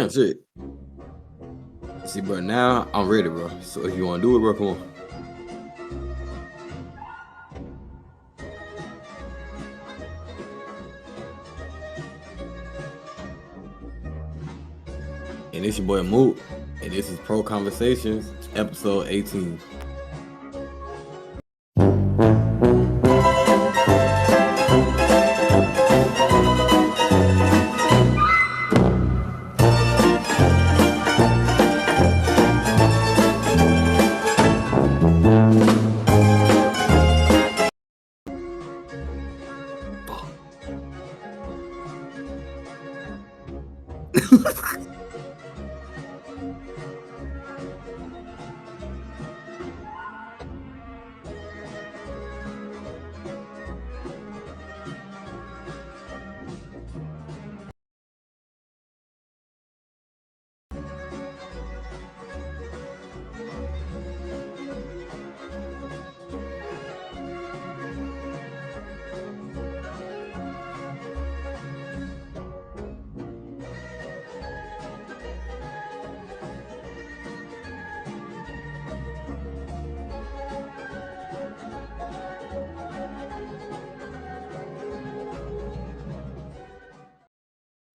Shit. See, bro, now I'm ready, bro. So if you want to do it, bro, come on. And it's your boy Moot, and this is Pro Conversations, episode 18.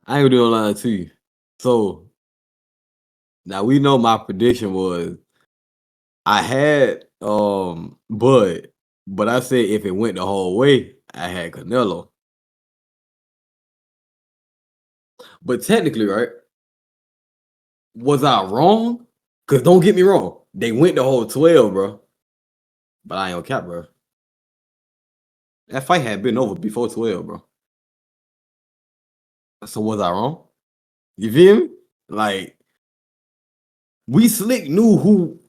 I ain't gonna do a lie to you. So now we know my prediction was I had Bud, but I said if it went the whole way, I had Canelo. But technically, right? Was I wrong? Cause don't get me wrong, they went the whole 12, bro. But I ain't gonna cap, bro. That fight had been over before 12, bro. So was I wrong? You feel me? Like we slick knew who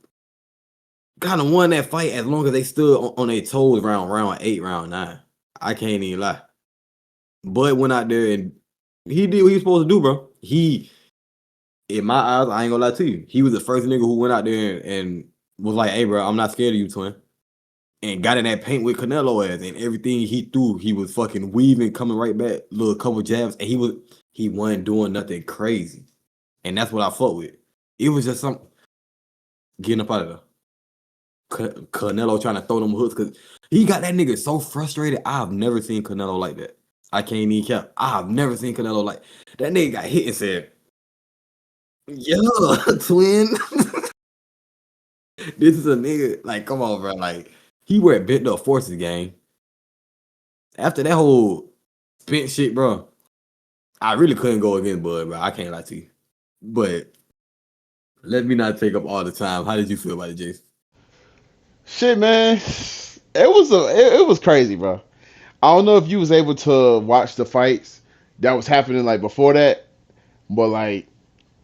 kind of won that fight as long as they stood on their toes round 8, round 9. I can't even lie. Bud went out there and he did what he was supposed to do, bro. He, in my eyes, I ain't gonna lie to you, he was the first nigga who went out there and was like, "Hey, bro, I'm not scared of you, twin." And got in that paint with Canelo ass, and everything he threw, he was fucking weaving, coming right back, little couple jabs, and he wasn't doing nothing crazy, and that's what I fuck with. It was just some getting up out of there. Canelo trying to throw them hooks because he got that nigga so frustrated. I've never seen Canelo like that. I can't even cap. I've never seen Canelo like that. Nigga got hit and said, "Yeah, twin." This is a nigga, like, come on, bro. Like, he wear bent up forces game. After that whole spent shit, bro, I really couldn't go against Bud, bro. I can't lie to you. But let me not take up all the time. How did you feel about it, Jason? Shit, man, it was crazy, bro. I don't know if you was able to watch the fights that was happening like before that, but like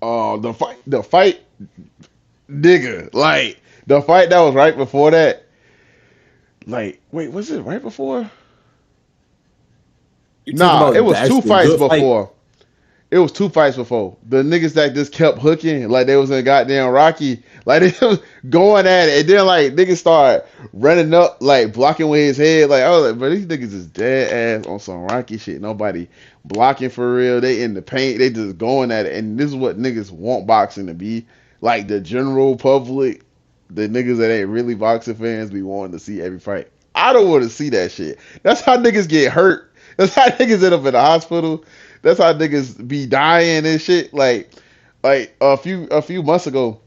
the fight, nigga, like the fight that was right before that. Like, wait, was it right before? You talking Nah, it about the was two actual fights good fight? before. It was two fights before. The niggas that just kept hooking like they was in goddamn Rocky. Like they was going at it. And then like niggas start running up, like blocking with his head. Like I was like, bro, these niggas is dead ass on some Rocky shit. Nobody blocking for real. They in the paint. They just going at it. And this is what niggas want boxing to be. Like the general public, the niggas that ain't really boxing fans be wanting to see every fight. I don't want to see that shit. That's how niggas get hurt. That's how niggas end up in the hospital. That's how niggas be dying and shit. Like a few months ago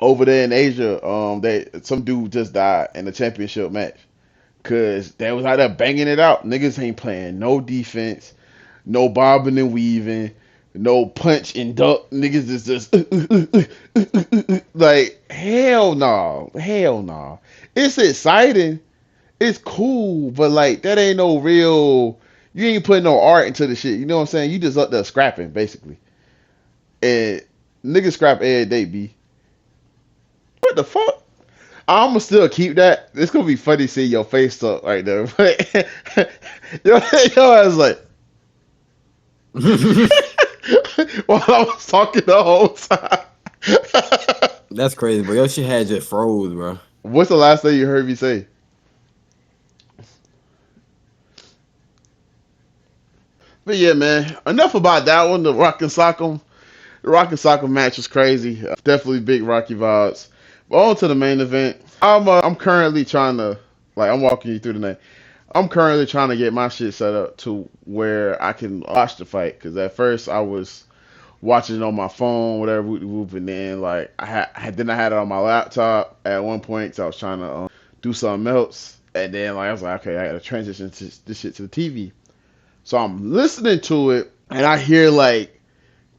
over there in Asia, they some dude just died in a championship match because they was out there banging it out. Niggas ain't playing no defense, no bobbing and weaving, no punch and duck. Niggas is just like hell no, hell no. It's exciting, it's cool, but like that ain't no real. You ain't putting no art into the shit. You know what I'm saying? You just up there scrapping basically, and niggas scrap every day. B. What the fuck? I'ma still keep that. It's gonna be funny seeing your face up right there. But yo, I was like, while I was talking the whole time. That's crazy, bro. Your shit had just froze, bro. What's the last thing you heard me say? But yeah, man. Enough about that one. The rock and sock 'em. The Rocky soccer match was crazy. Definitely big Rocky vibes. But on to the main event. I'm currently trying to, like, I'm walking you through the night. I'm currently trying to get my shit set up to where I can watch the fight. Because at first I was watching it on my phone, whatever, and then like I had it on my laptop at one point. So I was trying to do something else, and then like I was like, okay, I got to transition this shit to the TV. So I'm listening to it, and I hear like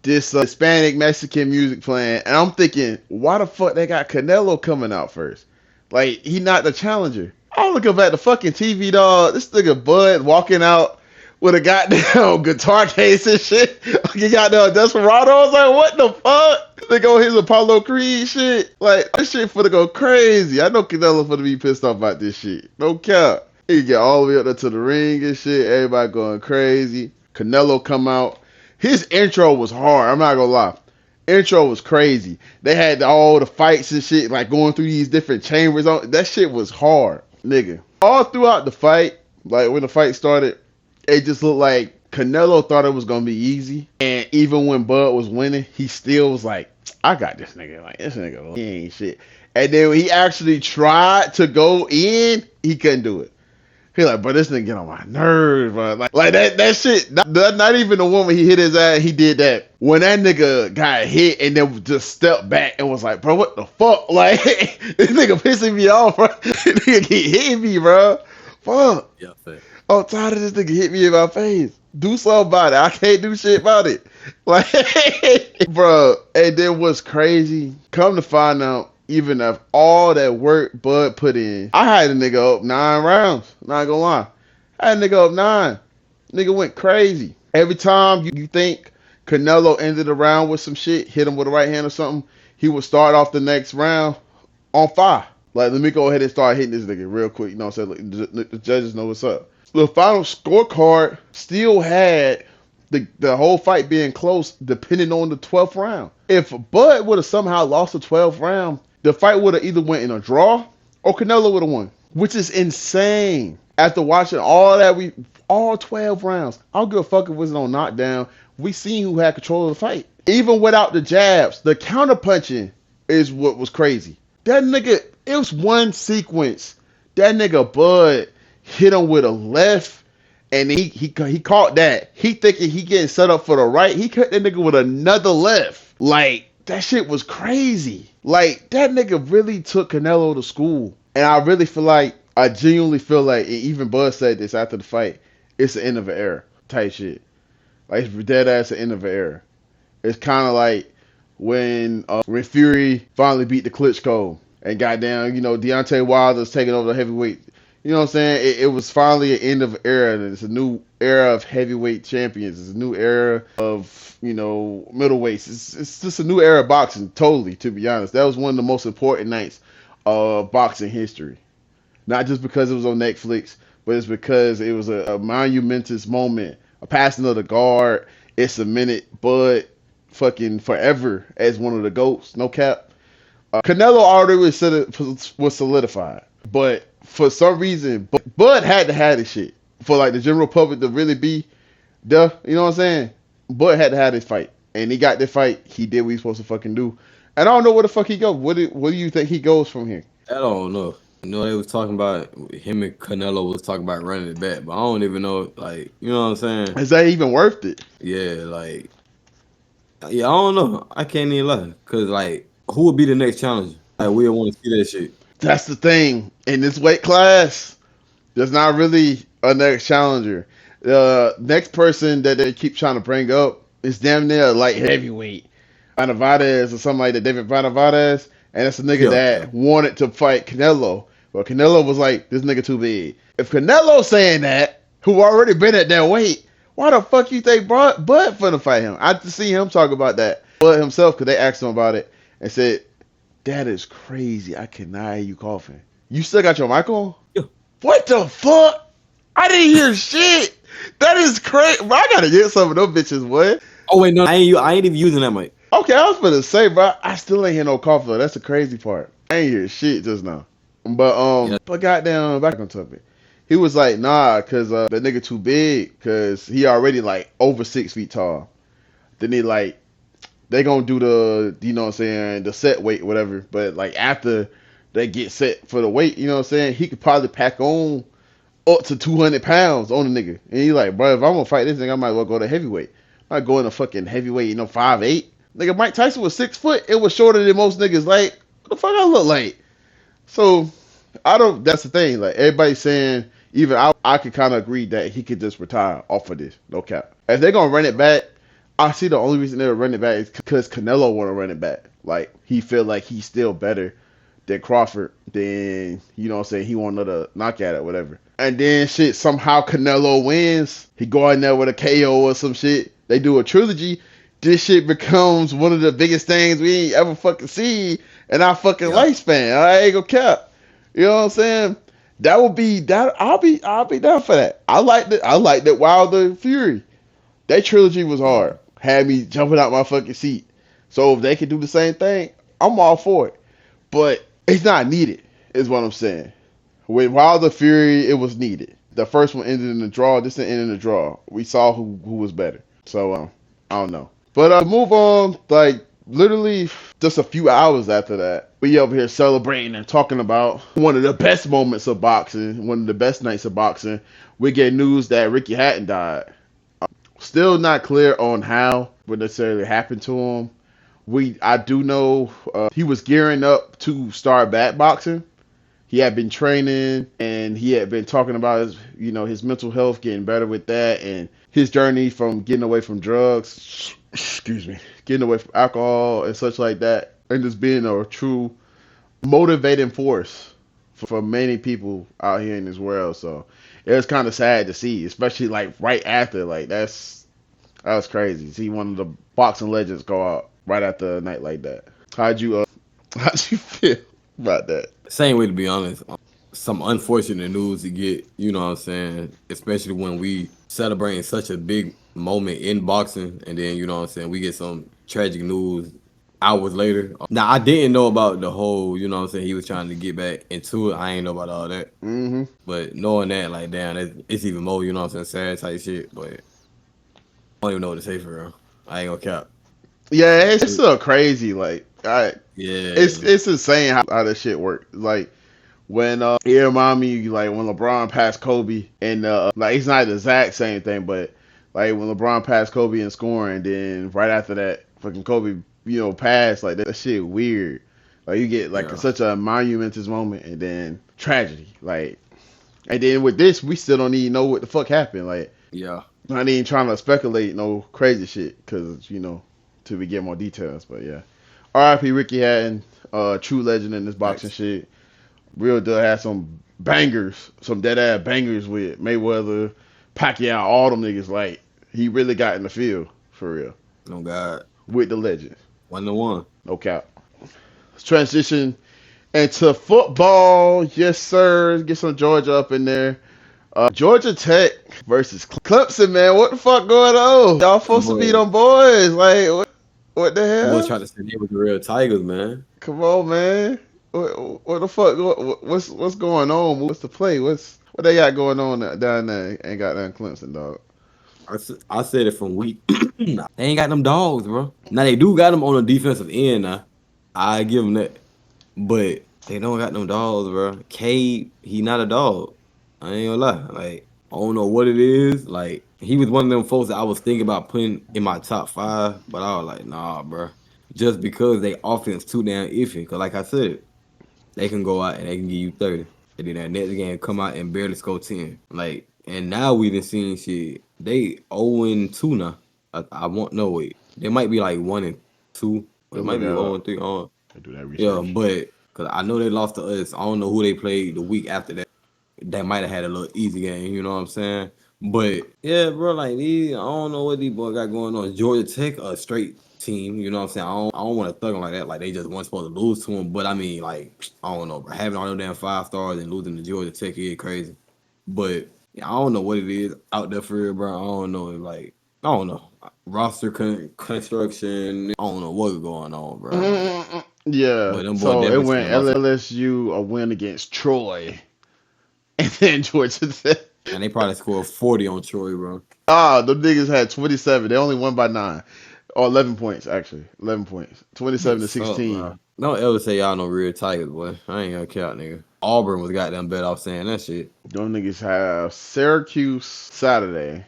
this Hispanic Mexican music playing, and I'm thinking, why the fuck they got Canelo coming out first? Like, he not the challenger. I look up at the fucking TV, dog. This nigga Bud walking out with a goddamn guitar case and shit. He got the Desperado. I was like, what the fuck? They go his Apollo Creed shit. Like, this shit finna go crazy. I know Canelo finna be pissed off about this shit. No cap. He get all the way up there to the ring and shit. Everybody going crazy. Canelo come out. His intro was hard. I'm not gonna lie. Intro was crazy. They had all the fights and shit, like going through these different chambers. That shit was hard, nigga. All throughout the fight, like when the fight started, it just looked like Canelo thought it was gonna be easy. And even when Bud was winning, he still was like, I got this nigga. Like, this nigga, he ain't shit. And then when he actually tried to go in, he couldn't do it. He like, bro, this nigga get on my nerves, bro. Like that shit. Not even the one when he hit his ass. He did that when that nigga got hit and then just stepped back and was like, bro, what the fuck? Like, this nigga pissing me off, bro. This nigga keep hitting me, bro. Fuck. Yeah, fair. I'm tired of this nigga hit me in my face. Do something about it. I can't do shit about it. Like, bro. And then what's crazy? Come to find out, even of all that work Bud put in, I had a nigga up 9 rounds. Not gonna lie. I had a nigga up 9. Nigga went crazy. Every time you think Canelo ended the round with some shit, hit him with a right hand or something, he would start off the next round on fire. Like, let me go ahead and start hitting this nigga real quick. You know what I'm saying? Like, the judges know what's up. The final scorecard still had the whole fight being close, depending on the 12th round. If Bud would have somehow lost the 12th round, the fight would have either went in a draw or Canelo would have won, which is insane. After watching all that, all 12 rounds, I don't give a fuck if it was no knockdown. We seen who had control of the fight. Even without the jabs, the counter punching is what was crazy. That nigga, it was one sequence. That nigga Bud hit him with a left, and he caught that. He thinking he getting set up for the right. He cut that nigga with another left. Like, that shit was crazy. Like, that nigga really took Canelo to school. And I really feel like, I genuinely feel like, even Bud said this after the fight, it's the end of an era type shit. Like, it's dead ass the end of an era. It's kind of like when Fury finally beat the Klitschko and goddamn, Deontay Wilder's taking over the heavyweight. You know what I'm saying? It was finally an end of an era, and it's a new era of heavyweight champions. It's a new era of, middleweights. It's just a new era of boxing, totally, to be honest. That was one of the most important nights of boxing history. Not just because it was on Netflix, but it's because it was a monumentous moment, a passing of the guard. It cemented Bud fucking forever as one of the GOATs, no cap. Canelo already was solidified, but for some reason, Bud had to have this shit for like the general public to really be you know what I'm saying? Bud had to have this fight, and he got this fight. He did what he's supposed to fucking do, and I don't know where the fuck he goes. Where do you think he goes from here? I don't know. They was talking about him and Canelo was talking about running it back, but I don't even know. Like, you know what I'm saying? Is that even worth it? Yeah, like, I don't know. I can't even lie, cause like, who would be the next challenger? Like, we don't want to see that shit. That's the thing. In this weight class, there's not really a next challenger. The next person that they keep trying to bring up is damn near a light heavyweight. Benavidez or something like that, David Benavidez. And that's a nigga that wanted to fight Canelo. But Canelo was like, this nigga too big. If Canelo's saying that, who already been at that weight, why the fuck you think Bud finna fight him? I just see him talk about that. Bud himself, because they asked him about it and said, that is crazy. I cannot hear you coughing. You still got your mic on? Yeah. What the fuck? I didn't hear shit. That is crazy. Bro, I gotta get some of them bitches, boy. Oh wait, no, I ain't even using that mic. Okay, I was gonna say, bro, I still ain't hear no cough though. That's the crazy part. I ain't hear shit just now. But but goddamn, back on topic. He was like, nah, cause that nigga too big, cause he already like over 6 feet tall. Then he like, they gonna do the, you know what I'm saying, the set weight, whatever. But like after they get set for the weight, you know what I'm saying, he could probably pack on up to 200 pounds on the nigga. And he like, bro, if I'm gonna fight this nigga, I might as well go to heavyweight. I might go in a fucking heavyweight, 5'8". Nigga, Mike Tyson was 6 foot. It was shorter than most niggas. Like, what the fuck I look like? So I don't. That's the thing. Like everybody's saying, even I could kind of agree that he could just retire off of this. No cap. If they're gonna run it back, I see the only reason they're running it back is because Canelo want to run it back. Like he feel like he's still better than Crawford. Then you know what I'm saying, he want another knockout or whatever. And then shit, somehow Canelo wins. He go in there with a KO or some shit. They do a trilogy. This shit becomes one of the biggest things we ain't ever fucking seen in our fucking lifespan. I ain't gonna cap. You know what I'm saying? That would be that. I'll be down for that. I like that Wilder Fury. That trilogy was hard. Had me jumping out my fucking seat. So if they could do the same thing, I'm all for it. But it's not needed, is what I'm saying. With Wilder Fury, it was needed. The first one ended in a draw. This one ended in a draw. We saw who was better. So I don't know. But move on. Like literally just a few hours after that, we over here celebrating and talking about one of the best moments of boxing, one of the best nights of boxing. We get news that Ricky Hatton died. Still not clear on how what necessarily happened to him. I do know he was gearing up to start back boxing. He had been training and he had been talking about his mental health, getting better with that, and his journey from getting away from drugs, getting away from alcohol and such like that, and just being a true motivating force for many people out here in this world. So it was kind of sad to see, especially like right after, like that was crazy. See one of the boxing legends go out right after a night like that. How'd you feel about that? Same way, to be honest. Some unfortunate news to get, you know what I'm saying, especially when we celebrating such a big moment in boxing, and then, you know what I'm saying, we get some tragic news hours later. Now, I didn't know about the whole, you know what I'm saying, he was trying to get back into it. I ain't know about all that. Mm-hmm. But knowing that, like, damn, it's even more, you know what I'm saying, sad type shit. But I don't even know what to say for real. I ain't gonna cap. Yeah, it's so crazy. Like, yeah, it's insane how this shit works. Like, when it remind me like when LeBron passed Kobe, and like it's not the exact same thing, but like when LeBron passed Kobe in scoring, then right after that, fucking Kobe, passed. Like that shit weird. Like you get like such a monumentous moment, and then tragedy. Like, and then with this, we still don't even know what the fuck happened. Like, not even trying to speculate no crazy shit, because till we get more details. But yeah, R.I.P. Ricky Hatton, true legend in this boxing shit. Real deal had some bangers, some dead ass bangers with Mayweather, Pacquiao, all them niggas. Like he really got in the field for real. Oh God, with the legend. 1-1. No cap. Let's transition into football. Yes, sir. Get some Georgia up in there. Georgia Tech versus Clemson, man. What the fuck going on? Y'all supposed to be them boys. Like, what the hell? Boys trying to say they were the real Tigers, man. Come on, man. What the fuck? What's going on? What's the play? What they got going on down there? Ain't got nothing Clemson, dog. I said it from week. They ain't got them dogs, bro. Now they do got them on the defensive end. Now I give them that, but they don't got them dogs, bro. Cade, he not a dog. I ain't gonna lie. Like I don't know what it is. Like he was one of them folks that I was thinking about putting in my top 5, but I was like, nah, bro. Just because they offense too damn iffy. Cause like I said, they can go out and they can give you 30. And then that next game come out and barely score 10. Like, and now we done seen shit. They 0-2 now. I won't know. Wait, they might be like 1-2. Or it might be 0-3. I do that research. Yeah, but because I know they lost to us. I don't know who they played the week after that. That might have had a little easy game. You know what I'm saying? But yeah, bro, like I don't know what these boys got going on. Georgia Tech, a straight team, you know what I'm saying? I don't want to thug them like that. Like they just weren't supposed to lose to them. But I mean, like, I don't know, bro. Having all them damn 5 stars and losing to Georgia Tech is crazy. But yeah, I don't know what it is out there for real, bro. I don't know. Like, I don't know. Roster construction. I don't know what's going on, bro. Yeah. So it went LSU a win against Troy. And then Georgia Tech. And they probably scored 40 on Troy, bro. Ah, them niggas had 27. They only won by 9. Oh, 11 points, actually. 11 points. 27 to Niggas suck, 16. bro. Don't ever say y'all no real Tigers, boy. I ain't gonna count, nigga. Auburn was goddamn bet off saying that shit. Them niggas have Syracuse Saturday.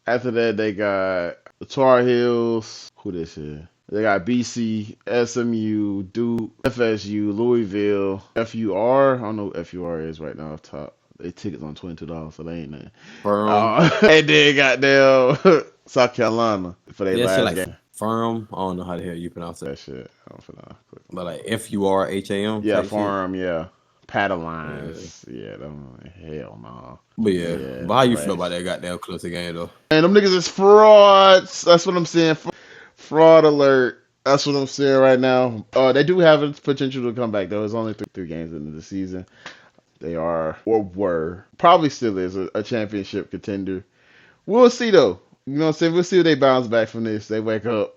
After that, they got the Tar Heels. Who this is? They got BC, SMU, Duke, FSU, Louisville, FUR. I don't know what FUR is right now off top. They tickets on $22, so they ain't nothing. And then goddamn South Carolina for their Yeah, shit last like game. Firm. I don't know how the hell you pronounce That that. shit. I don't know. But like FURHAM. Yeah, type Farm, shit. yeah. Paddle lines. Yeah, hell no. But yeah. Yeah, But how you trash. feel about that goddamn Clemson game though? And them niggas is frauds. That's what I'm saying. Fraud alert. That's what I'm saying right now. They do have a potential to come back though. It's only three games into the season. They are or were probably still is a championship contender. We'll see though. You know what I'm saying? We'll see if they bounce back from this. They wake up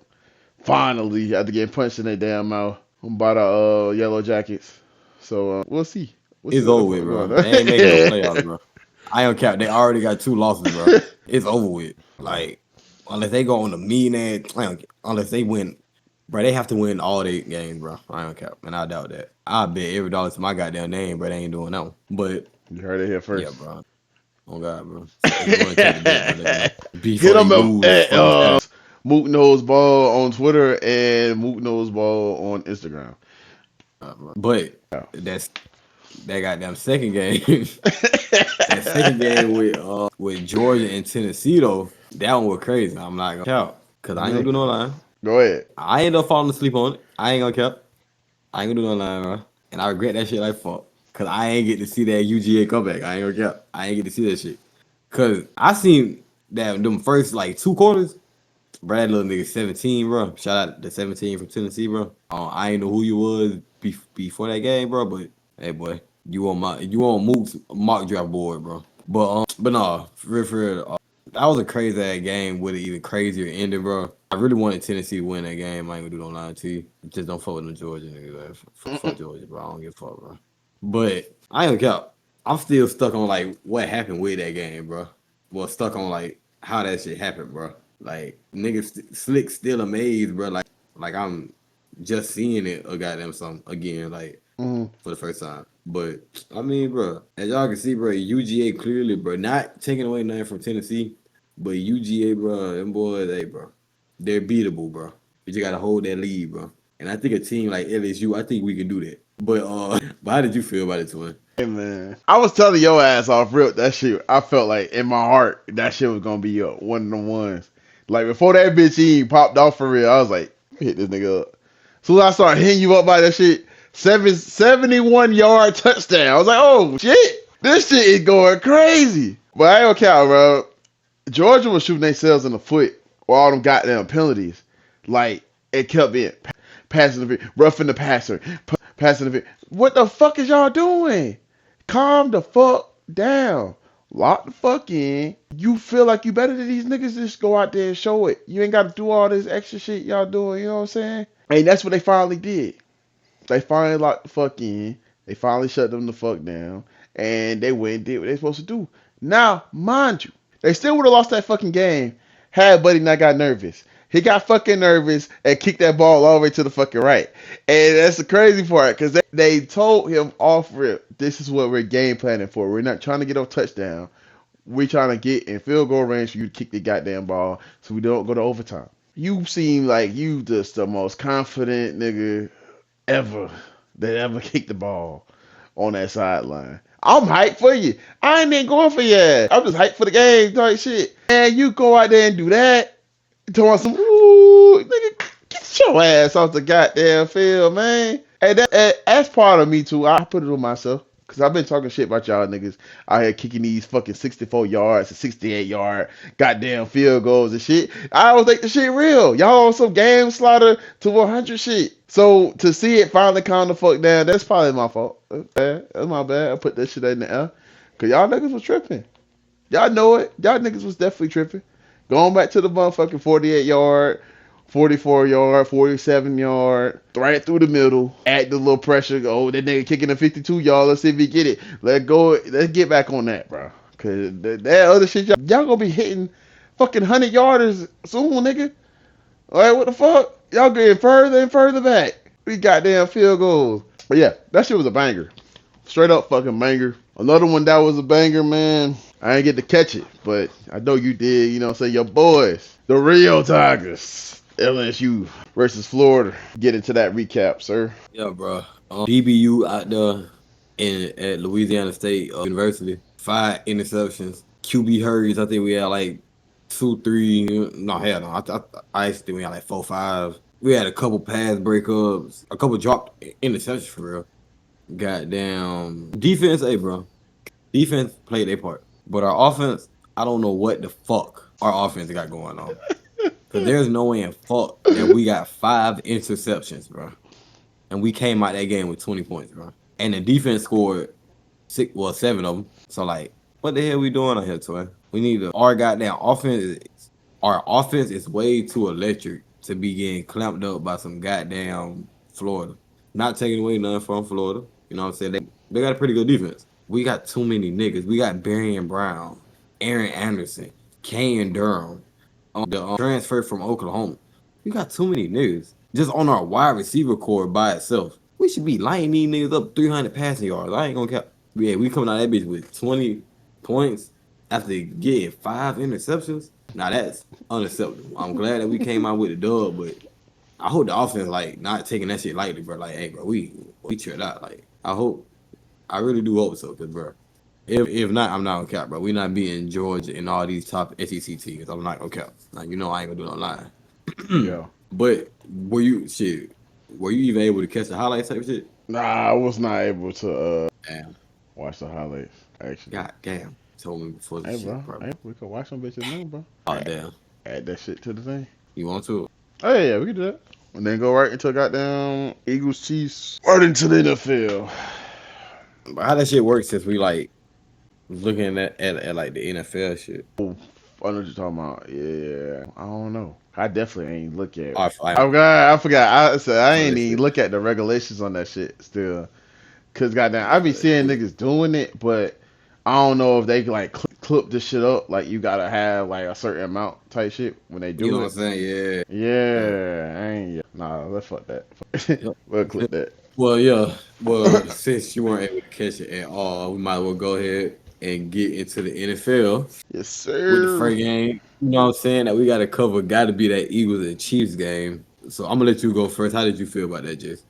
finally after getting punched in their damn mouth by the Yellow Jackets. So we'll see. It's over with, bro. They ain't making no playoffs, bro. I don't count. They already got 2 losses, bro. It's over with. Like, unless they go on the mean ass, unless they win, bro, they have to win all 8 games, bro. I don't count, and I doubt that. I bet every dollar to my goddamn name, but they ain't doing that one. But you heard it here first. yeah, bro. Oh God, bro. It's take the bet, bro. Hit them Mook Knows Ball on Twitter and Mook Knows Ball on Instagram. But that goddamn second game, that second game with Georgia and Tennessee though, that one was crazy. I'm not gonna count because I ain't gonna do no line. Go ahead. I ain't up falling asleep on it. I ain't gonna count. I ain't gonna do no line, bro. And I regret that shit like fuck. Cause I ain't get to see that UGA comeback. I ain't gonna count. I ain't get to see that shit. Cause I seen that them first like 2 quarters. Brad little nigga 17, bro. Shout out to 17 from Tennessee, bro. I ain't know who you was before that game, bro. But hey, boy, you on Mook's mock draft board, bro. But no, for real, that was a crazy ass game with an even crazier ending, bro. I really wanted Tennessee to win that game. I ain't gonna do no line to you. Just don't fuck with the Georgia nigga. Fuck Georgia, bro. I don't give a fuck, bro. But I ain't gonna count. I'm still stuck on like what happened with that game, bro. Well, stuck on like how that shit happened, bro. Like niggas slick still amazed, bro. Like I'm just seeing it a goddamn something again, like for the first time. But I mean, bro, as y'all can see, bro, UGA clearly, bro, not taking away nothing from Tennessee, but UGA, bro, them boys, hey, bro, they're beatable, bro. You just gotta hold that lead, bro. And I think a team like LSU, I think we can do that. But how did you feel about it, twin? Hey man, I was telling your ass off rip that shit. I felt like in my heart that shit was gonna be one of the ones. Like before that bitch even popped off for real, I was like, hit this nigga up. So I started hitting you up by that shit. 71-yard touchdown. I was like, oh shit, this shit is going crazy. But I ain't gonna count, bro. Georgia was shooting themselves in the foot with all them goddamn penalties. Like it kept being passing the roughing the passer, passing the. What the fuck is y'all doing? Calm the fuck down. Lock the fuck in. You feel like you better than these niggas, just go out there and show it. You ain't got to do all this extra shit y'all doing, you know what I'm saying? And that's what they finally did. They finally locked the fuck in. They finally shut them the fuck down. And they went and did what they supposed to do. Now, mind you, they still would have lost that fucking game had Buddy not got nervous. He got fucking nervous and kicked that ball all the way to the fucking right. And that's the crazy part because they told him off rip, this is what we're game planning for. We're not trying to get a touchdown. We're trying to get in field goal range for you to kick the goddamn ball so we don't go to overtime. You seem like you just the most confident nigga ever that ever kicked the ball on that sideline. I'm hyped for you. I ain't even going for you. I'm just hyped for the game type shit. And you go out there and do that. Doing some, ooh, nigga, get your ass off the goddamn field, man. And that's part of me too. I put it on myself. Because I've been talking shit about y'all niggas out here kicking these fucking 64 yards and 68 yard goddamn field goals and shit. I don't think the shit real. Y'all on some game slaughter to 100 shit. So to see it finally calm the fuck down, that's probably my fault. That's my bad. I put that shit in the air. Because y'all niggas was tripping. Y'all know it. Y'all niggas was definitely tripping. Going back to the motherfucking 48 yard, 44 yard, 47 yard, right through the middle, add the little pressure. Oh, that nigga kicking a 52 yard. Let's see if he get it. Let's go. Let's get back on that, bro. Cause that other shit, y'all gonna be hitting fucking 100 yarders soon, nigga. Like, what the fuck? Y'all getting further and further back. We goddamn field goals. But yeah, that shit was a banger. Straight up fucking banger. Another one that was a banger, man. I ain't get to catch it, but I know you did. You know what I'm saying? Your boys, the Rio Tigers, LSU versus Florida. Get into that recap, sir. Yeah, bro. DBU out there at Louisiana State University. 5 interceptions. QB hurries. I think we had like 2, 3. No, hell no. I actually think we had like 4, 5. We had a couple pass breakups, a couple dropped interceptions for real. Goddamn defense, hey, bro. Defense played their part, but our offense, I don't know what the fuck our offense got going on. Cause there's no way in fuck that we got 5 interceptions, bro. And we came out that game with 20 points, bro. And the defense scored 7 of them. So like, what the hell we doing out here, Toy? We need our goddamn offense. Our offense is way too electric to be getting clamped up by some goddamn Florida. Not taking away nothing from Florida. You know what I'm saying? They got a pretty good defense. We got too many niggas. We got Barry Brown, Aaron Anderson, Kane Durham, the transfer from Oklahoma. We got too many niggas. Just on our wide receiver core by itself. We should be lighting these niggas up 300 passing yards. I ain't gonna cap. Yeah, we coming out of that bitch with 20 points after getting 5 interceptions. Now that's unacceptable. I'm glad that we came out with a dub, but I hope the offense like not taking that shit lightly, bro. Like, hey, bro, we tripped out. Like, I really do hope so, cause bro, if not, I'm not gonna cap, bro. We not beating Georgia and all these top SEC teams. I'm not gonna cap. Like, you know, I ain't gonna do no lying. Yeah. But were you even able to catch the highlights type shit? Nah, I was not able to Damn. watch the highlights. Actually. God damn. Told me before this Hey, shit, bro. probably. Hey, we can watch some bitches now, bro. Oh damn. Add that shit to the thing. You want to? Oh yeah, we can do that. And then go right into goddamn Eagles Chiefs. Right into the NFL. But how that shit works since we like looking at like the NFL shit. I know what you're talking about. Yeah. I don't know. I definitely ain't look at it. I forgot. I said I ain't that even shit. look at the regulations on that shit still. Cause goddamn, I be seeing niggas doing it, but I don't know if they can like clip this shit up. Like you gotta have like a certain amount type shit when they do You know it. what I'm saying? Yeah. Yeah, I ain't. Yeah. Nah, let's fuck that. Yep. We'll clip that. Well, yeah. Well, since you weren't able to catch it at all, we might as well go ahead and get into the NFL Yes, with the sir. first game. You know what I'm saying? That we got to cover. Got to be that Eagles and Chiefs game. So I'm gonna let you go first. How did you feel about that, Jess?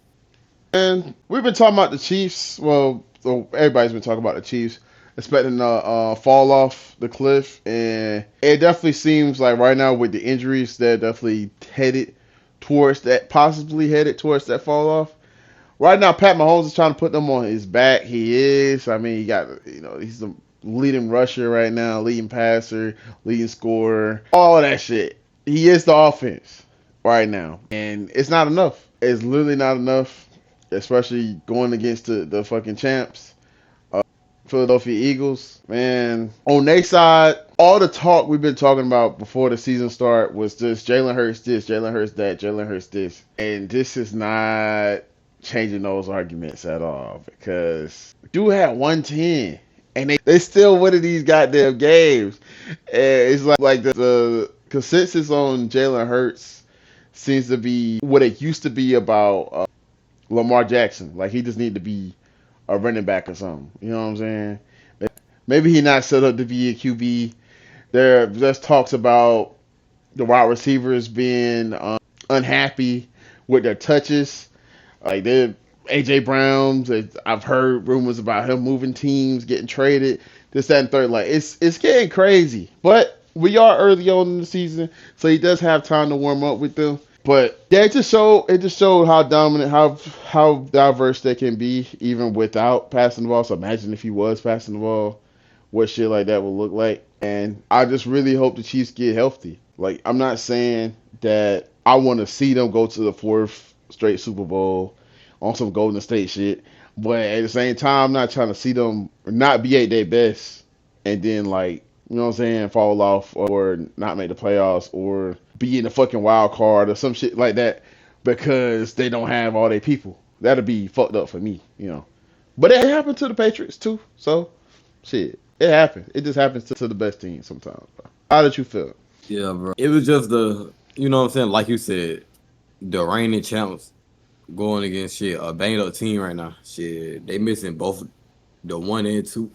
And we've been talking about the Chiefs. Well, so everybody's been talking about the Chiefs, expecting to fall off the cliff, and it definitely seems like right now with the injuries, they're definitely possibly headed towards that fall off. Right now, Pat Mahomes is trying to put them on his back. He is. I mean, he's the leading rusher right now, leading passer, leading scorer, all that shit. He is the offense right now, and it's not enough. It's literally not enough, especially going against the fucking champs, Philadelphia Eagles. Man, on their side, all the talk we've been talking about before the season start was just Jalen Hurts this, Jalen Hurts that, Jalen Hurts this, and this is not changing those arguments at all because dude had 110 and they still winning these goddamn games. And it's like the consensus on Jalen Hurts seems to be what it used to be about Lamar Jackson. Like he just need to be a running back or something. You know what I'm saying? Maybe he not set up to be a QB. There's talks about the wide receivers being unhappy with their touches. Like they're AJ Brown's, I've heard rumors about him moving teams, getting traded, this, that, and third. Like it's getting crazy. But we are early on in the season, so he does have time to warm up with them. But yeah, it just showed how dominant, how diverse they can be, even without passing the ball. So imagine if he was passing the ball, what shit like that would look like. And I just really hope the Chiefs get healthy. Like I'm not saying that I want to see them go to the 4th straight Super Bowl on some Golden State shit, but at the same time, I'm not trying to see them not be at their best and then like, you know what I'm saying, fall off or not make the playoffs or be in the fucking wild card or some shit like that because they don't have all their people. That'll be fucked up for me, you know. But it happened to the Patriots too, so shit, it happens. It just happens to the best team sometimes. Bro. How did you feel? Yeah, bro. It was just the you know what I'm saying? Like you said, the reigning champs going against a banged up team right now. Shit, they missing both the 1 and 2.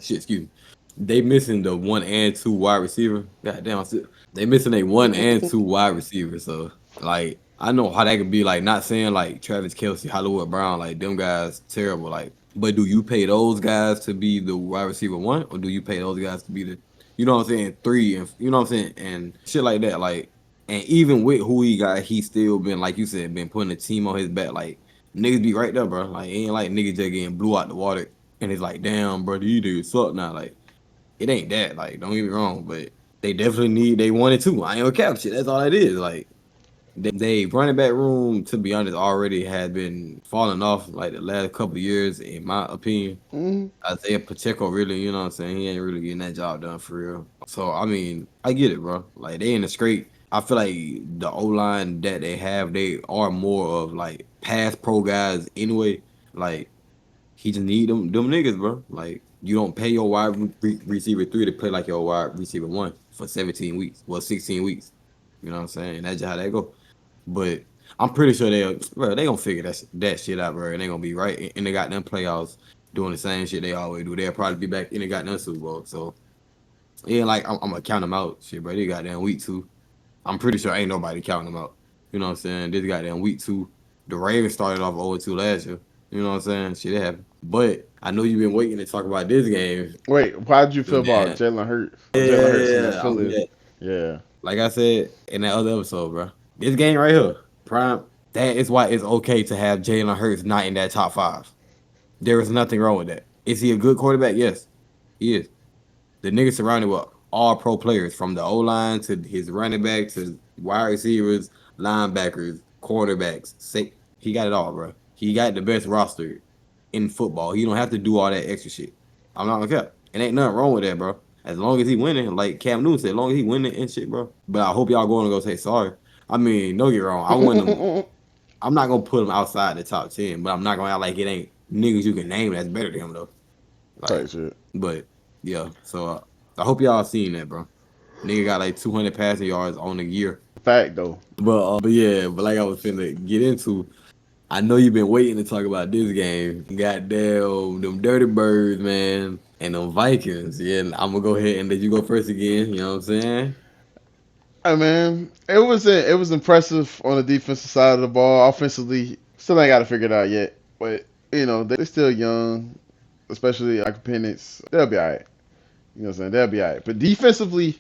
Shit, excuse me. They missing the 1 and 2 wide receiver. Goddamn, they missing a 1 and 2 wide receiver. So like, I know how that could be. Like, not saying like Travis Kelce, Hollywood Brown, like them guys terrible. Like, but do you pay those guys to be the wide receiver 1, or do you pay those guys to be the, you know what I'm saying, 3, and you know what I'm saying, and shit like that. Like, and even with who he got, he still been, like you said, been putting the team on his back. Like, niggas be right there, bro. Like, it ain't like niggas just getting blew out the water. And it's like, damn, bro, you do suck now. Like, it ain't that. Like, don't get me wrong, but they definitely they 1 and 2. I ain't gonna cap shit. That's all it is. Like, they running back room, to be honest, already had been falling off like the last couple of years, in my opinion. Isaiah Pacheco really, you know what I'm saying, he ain't really getting that job done for real. So I mean, I get it, bro. Like, they in the scrape. I feel like the O line that they have, they are more of like pass pro guys anyway. Like, he just need them niggas, bro. Like, you don't pay your wide receiver 3 to play like your wide receiver 1 for 17 weeks, well 16 weeks. You know what I'm saying? That's just how that go. But I'm pretty sure they gonna figure that shit out, bro. And they gonna be right in the goddamn playoffs doing the same shit they always do. They'll probably be back in the goddamn Super Bowl. So it ain't like I'm gonna count them out, shit, bro. They goddamn week 2. I'm pretty sure ain't nobody counting them out. You know what I'm saying? This goddamn week 2. The Ravens started off 0-2 last year. You know what I'm saying? Shit happened. But I know you've been waiting to talk about this game. Wait, how did you feel about Man. Jalen Hurts? Jalen Hurts and the Yeah, Phillies. Yeah. like I said in that other episode, bro. This game right here, prime. That is why it's okay to have Jalen Hurts not in that top 5. There is nothing wrong with that. Is he a good quarterback? Yes, he is. The nigga surrounded with all pro players, from the O line to his running back to wide receivers, linebackers, quarterbacks. He got it all, bro. He got the best roster in football. He don't have to do all that extra shit. I'm not gonna care. And ain't nothing wrong with that, bro. As long as he winning, like Cam Newton said, as long as he winning and shit, bro. But I hope y'all going to go say sorry. I mean, don't get wrong. I want him. I'm not gonna put him outside the top 10, but I'm not gonna act like it ain't niggas you can name that's better than him though. Like, shit. but yeah. So I hope y'all seen that, bro. Nigga got like 200 passing yards on the year. Fact though. But yeah, but like I was finna get into, I know you've been waiting to talk about this game. Goddamn, them Dirty Birds, man, and them Vikings. Yeah, I'm gonna go ahead and let you go first again. You know what I'm saying? I mean, it was impressive on the defensive side of the ball. Offensively, still ain't got to figure it out yet. But you know, they're still young, especially like Penix. They'll be all right. You know what I'm saying? They'll be all right. But defensively,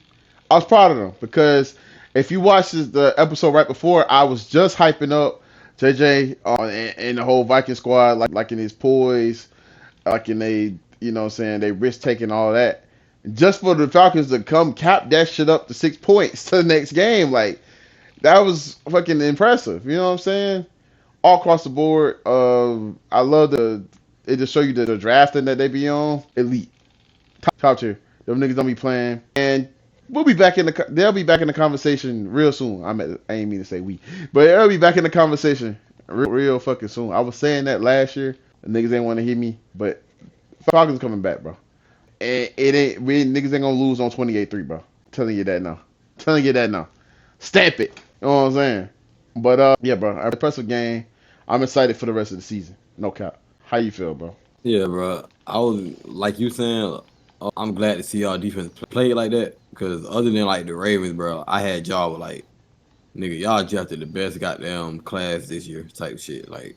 I was proud of them because if you watch the episode right before, I was just hyping up JJ and the whole Viking squad, like in his poise, like in they, you know what I'm saying, they risk taking all that. Just for the Falcons to come cap that shit up to 6 points to the next game, like that was fucking impressive. You know what I'm saying? All across the board. I love it just show you the drafting that they be on. Elite, top tier. Them niggas don't be playing, and we'll be back in they'll be back in the conversation real soon. I ain't mean to say we, but they'll be back in the conversation real fucking soon. I was saying that last year. The niggas ain't want to hear me, but Falcons coming back, bro. And niggas ain't gonna lose on 28-3, bro. Telling you that now. Stamp it. You know what I'm saying? But yeah, bro. Impressive game. I'm excited for the rest of the season. No cap. How you feel, bro? Yeah, bro. I was like you saying. I'm glad to see y'all defense play like that, because other than like the Ravens, bro, I had y'all with like, nigga, y'all drafted the best goddamn class this year type shit. Like,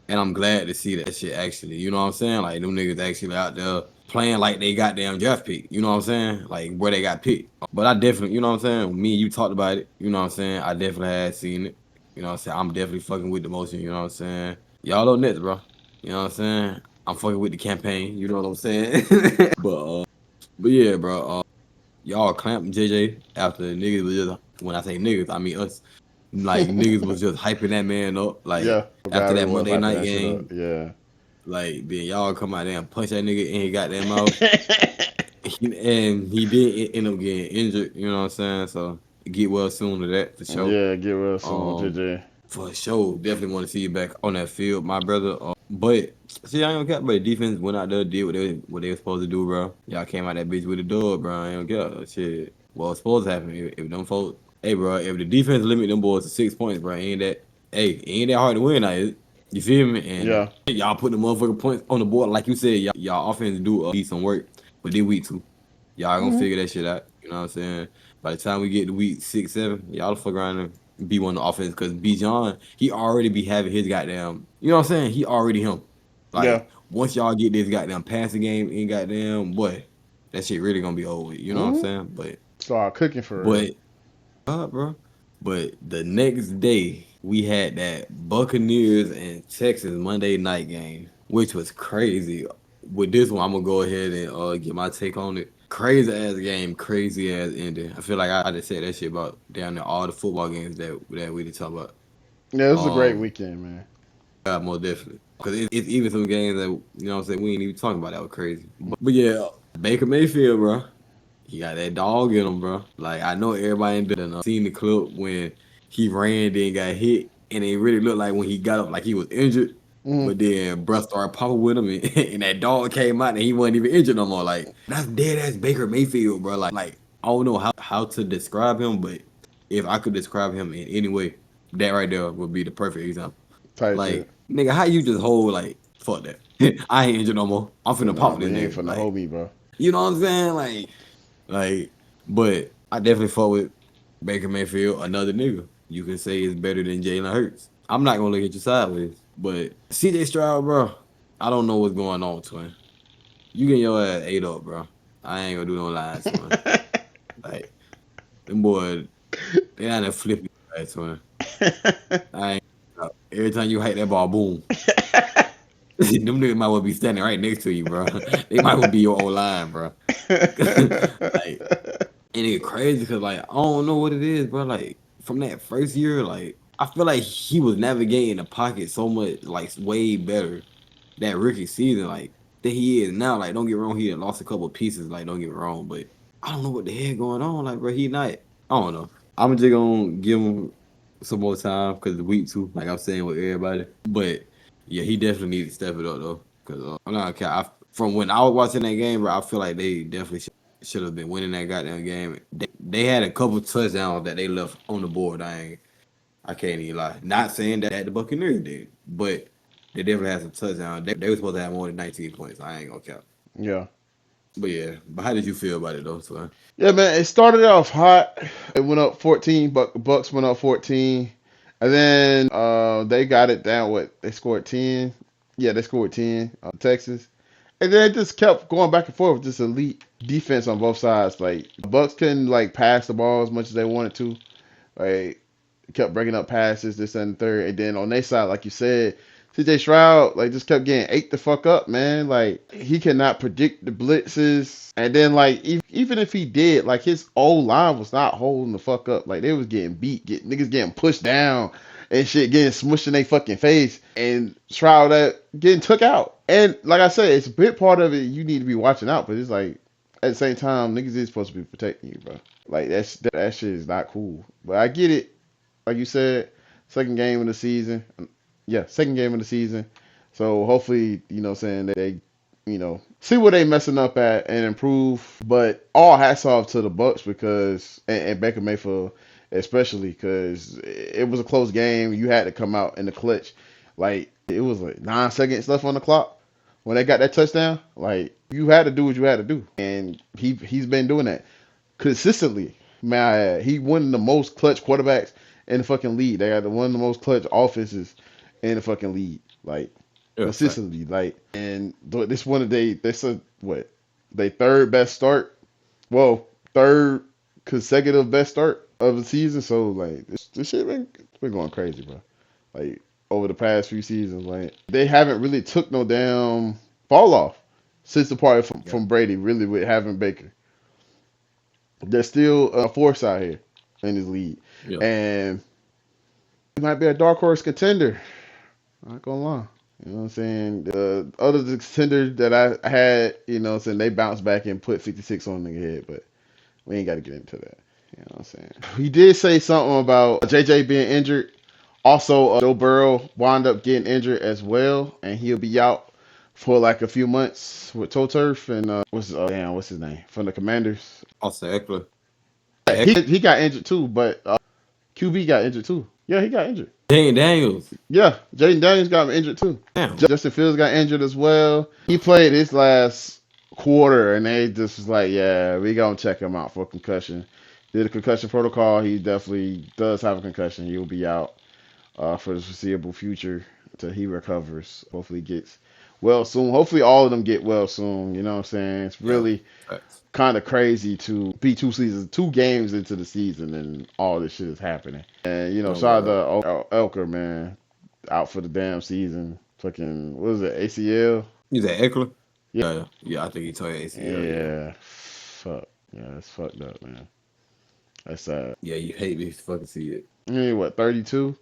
and I'm glad to see that shit actually. You know what I'm saying? Like, them niggas actually out there playing like they goddamn draft pick. You know what I'm saying? Like, where they got picked. But I definitely, you know what I'm saying? Me and you talked about it. You know what I'm saying? I definitely had seen it. You know what I'm saying? I'm definitely fucking with the motion. You know what I'm saying? Y'all on Nets, bro. You know what I'm saying? I'm fucking with the campaign. You know what I'm saying? but yeah, bro. Y'all clamped JJ after niggas was just, when I say niggas, I mean us. Like, niggas was just hyping that man up. Like, Yeah. after that Monday night that shit game. up. Yeah. Like, then y'all come out there and punch that nigga in his goddamn mouth. And he did end up getting injured, you know what I'm saying? So, get well soon to that, for sure. Yeah, get well soon, JJ. For sure. Definitely want to see you back on that field, my brother. But, see, I ain't gonna care, but the defense went out there, did what they were supposed to do, bro. Y'all came out that bitch with a dub, bro. I ain't gonna care. Shit. Well, it's supposed to happen if them folks Hey, bro, if the defense limit them boys to 6 points, bro, ain't that hard to win, now, is it? You feel me? And Yeah. y'all put the motherfucking points on the board, like you said, y'all offense do decent work, but they week 2. Y'all gonna Hmm. figure that shit out. You know what I'm saying? By the time we get to week 6, 7, y'all fuck around and be one of the offense because B. John, he already be having his goddamn, you know what I'm saying? He already him. Yeah. Like, once y'all get this goddamn passing game in goddamn, boy, that shit really gonna be over with. You know what I'm Hmm. saying? Start cooking for real. But bro. But the next day, we had that Buccaneers and Texas Monday night game, which was crazy. With this one, I'm gonna go ahead and get my take on it. Crazy ass game, crazy ass ending. I feel like I just said that shit about down there all the football games that we did talk about. Yeah, it was a great Um, weekend, man. yeah, most definitely. Because it's even some games that you know what I'm saying we ain't even talking about that was crazy. But yeah, Baker Mayfield, bro. He got that dog in him, bro. Like I know everybody in done seen the clip when he ran, then got hit, and it really looked like when he got up, like he was injured. Hmm. But then bruh started popping with him, and, and that dog came out, and he wasn't even injured no more. Like that's dead ass Baker Mayfield, bro. Like I don't know how to describe him, but if I could describe him in any way, that right there would be the perfect example. Type Like shit. nigga, how you just hold like fuck that? I ain't injured no more. I'm So finna pop nah, with but this you ain't nigga. finna Like hold me, bro. you know what I'm saying? Like, but I definitely fuck with Baker Mayfield, another nigga. You can say it's better than Jalen Hurts. I'm not gonna look at you sideways, but CJ Stroud, bro, I don't know what's going on, twin. You getting your ass ate up, bro. I ain't gonna do no lies, twin. Like, them boys, they out there flipping your ass, twin. I ain't. Every time you hit that ball, boom. Them niggas might well be standing right next to you, bro. They might well be your old line, bro. Like, and it crazy because like I don't know what it is, bro. Like from that first year, like I feel like he was navigating the pocket so much, like way better that rookie season, like that he is now. Like don't get me wrong, he had lost a couple of pieces. Like don't get me wrong, but I don't know what the hell going on. Like bro, he not. I don't know. I'm just gonna give him some more time because the week 2, like I'm saying with everybody. But yeah, he definitely needs to step it up though. Because I'm not okay. From when I was watching that game, bro, I feel like they definitely should have been winning that goddamn game. They had a couple touchdowns that they left on the board. I can't even lie. Not saying that the Buccaneers did, but they definitely had some touchdowns. They were supposed to have more than 19 points. I ain't gonna count. Yeah. But yeah, but how did you feel about it though, son? Yeah, man. It started off hot. It went up 14. Bucks went up 14, and then they got it down. What they scored 10. Yeah, they scored 10. Texas, and then it just kept going back and forth with this elite defense on both sides. Like the Bucks couldn't like pass the ball as much as they wanted to. Like kept breaking up passes, this and the third. And then on their side, like you said, CJ Stroud like just kept getting ate the fuck up, man. Like he cannot predict the blitzes. And then like even if he did, like his old line was not holding the fuck up. Like they was getting beat, niggas getting pushed down and shit, getting smushed in their fucking face. And Stroud getting took out. And like I said, it's a big part of it you need to be watching out, but it's like at the same time, niggas is supposed to be protecting you, bro. Like that shit is not cool. But I get it. Like you said, second game of the season. Yeah, second game of the season. So hopefully, saying that they, see where they messing up at and improve. But all hats off to the Bucks because and Baker Mayfield especially because it was a close game. You had to come out in the clutch. Like it was like 9 seconds left on the clock when they got that touchdown. Like you had to do what you had to do, and he's been doing that consistently. Man, he won the most clutch quarterbacks in the fucking league. They got one of the most clutch offenses in the fucking league. Like Yeah, fact. consistently. Like and this one of this what they third best start. Well, third consecutive best start of the season. So like this shit been going crazy, bro. Like over the past few seasons, like they haven't really took no damn fall off since the party Yeah, from Brady. Really with having Baker. There's still a force out here in this league. yeah. And he might be a dark horse contender. Not gonna lie. You know what I'm saying? The other contenders that I had, what I'm saying, they bounced back and put 56 on the head, but we ain't got to get into that. You know what I'm saying? He did say something about JJ being injured. Also, Joe Burrow wound up getting injured as well, and he'll be out for like a few months with toe turf and what's his name from the Commanders. Also, Eckler. He got injured too, but QB got injured too. Yeah, he got injured. Dane Daniels. Yeah, Jaden Daniels got injured too. Damn. Justin Fields got injured as well. He played his last quarter, and they just was like, yeah, we gonna check him out for concussion. Did a concussion protocol. He definitely does have a concussion. He will be out for the foreseeable future until he recovers. Hopefully gets well soon. Hopefully all of them get well soon. You know what I'm saying? It's really kind of crazy to be 2 games into the season, and all this shit is happening. And shout out to Elker, man, out for the damn season. Fucking, what was it, ACL? You said Eckler? Yeah. Yeah, I think he told ACL. Yeah. Fuck. Yeah, it's fucked up, man. That's sad. Yeah, you hate me to fucking see it. I mean, what, 32?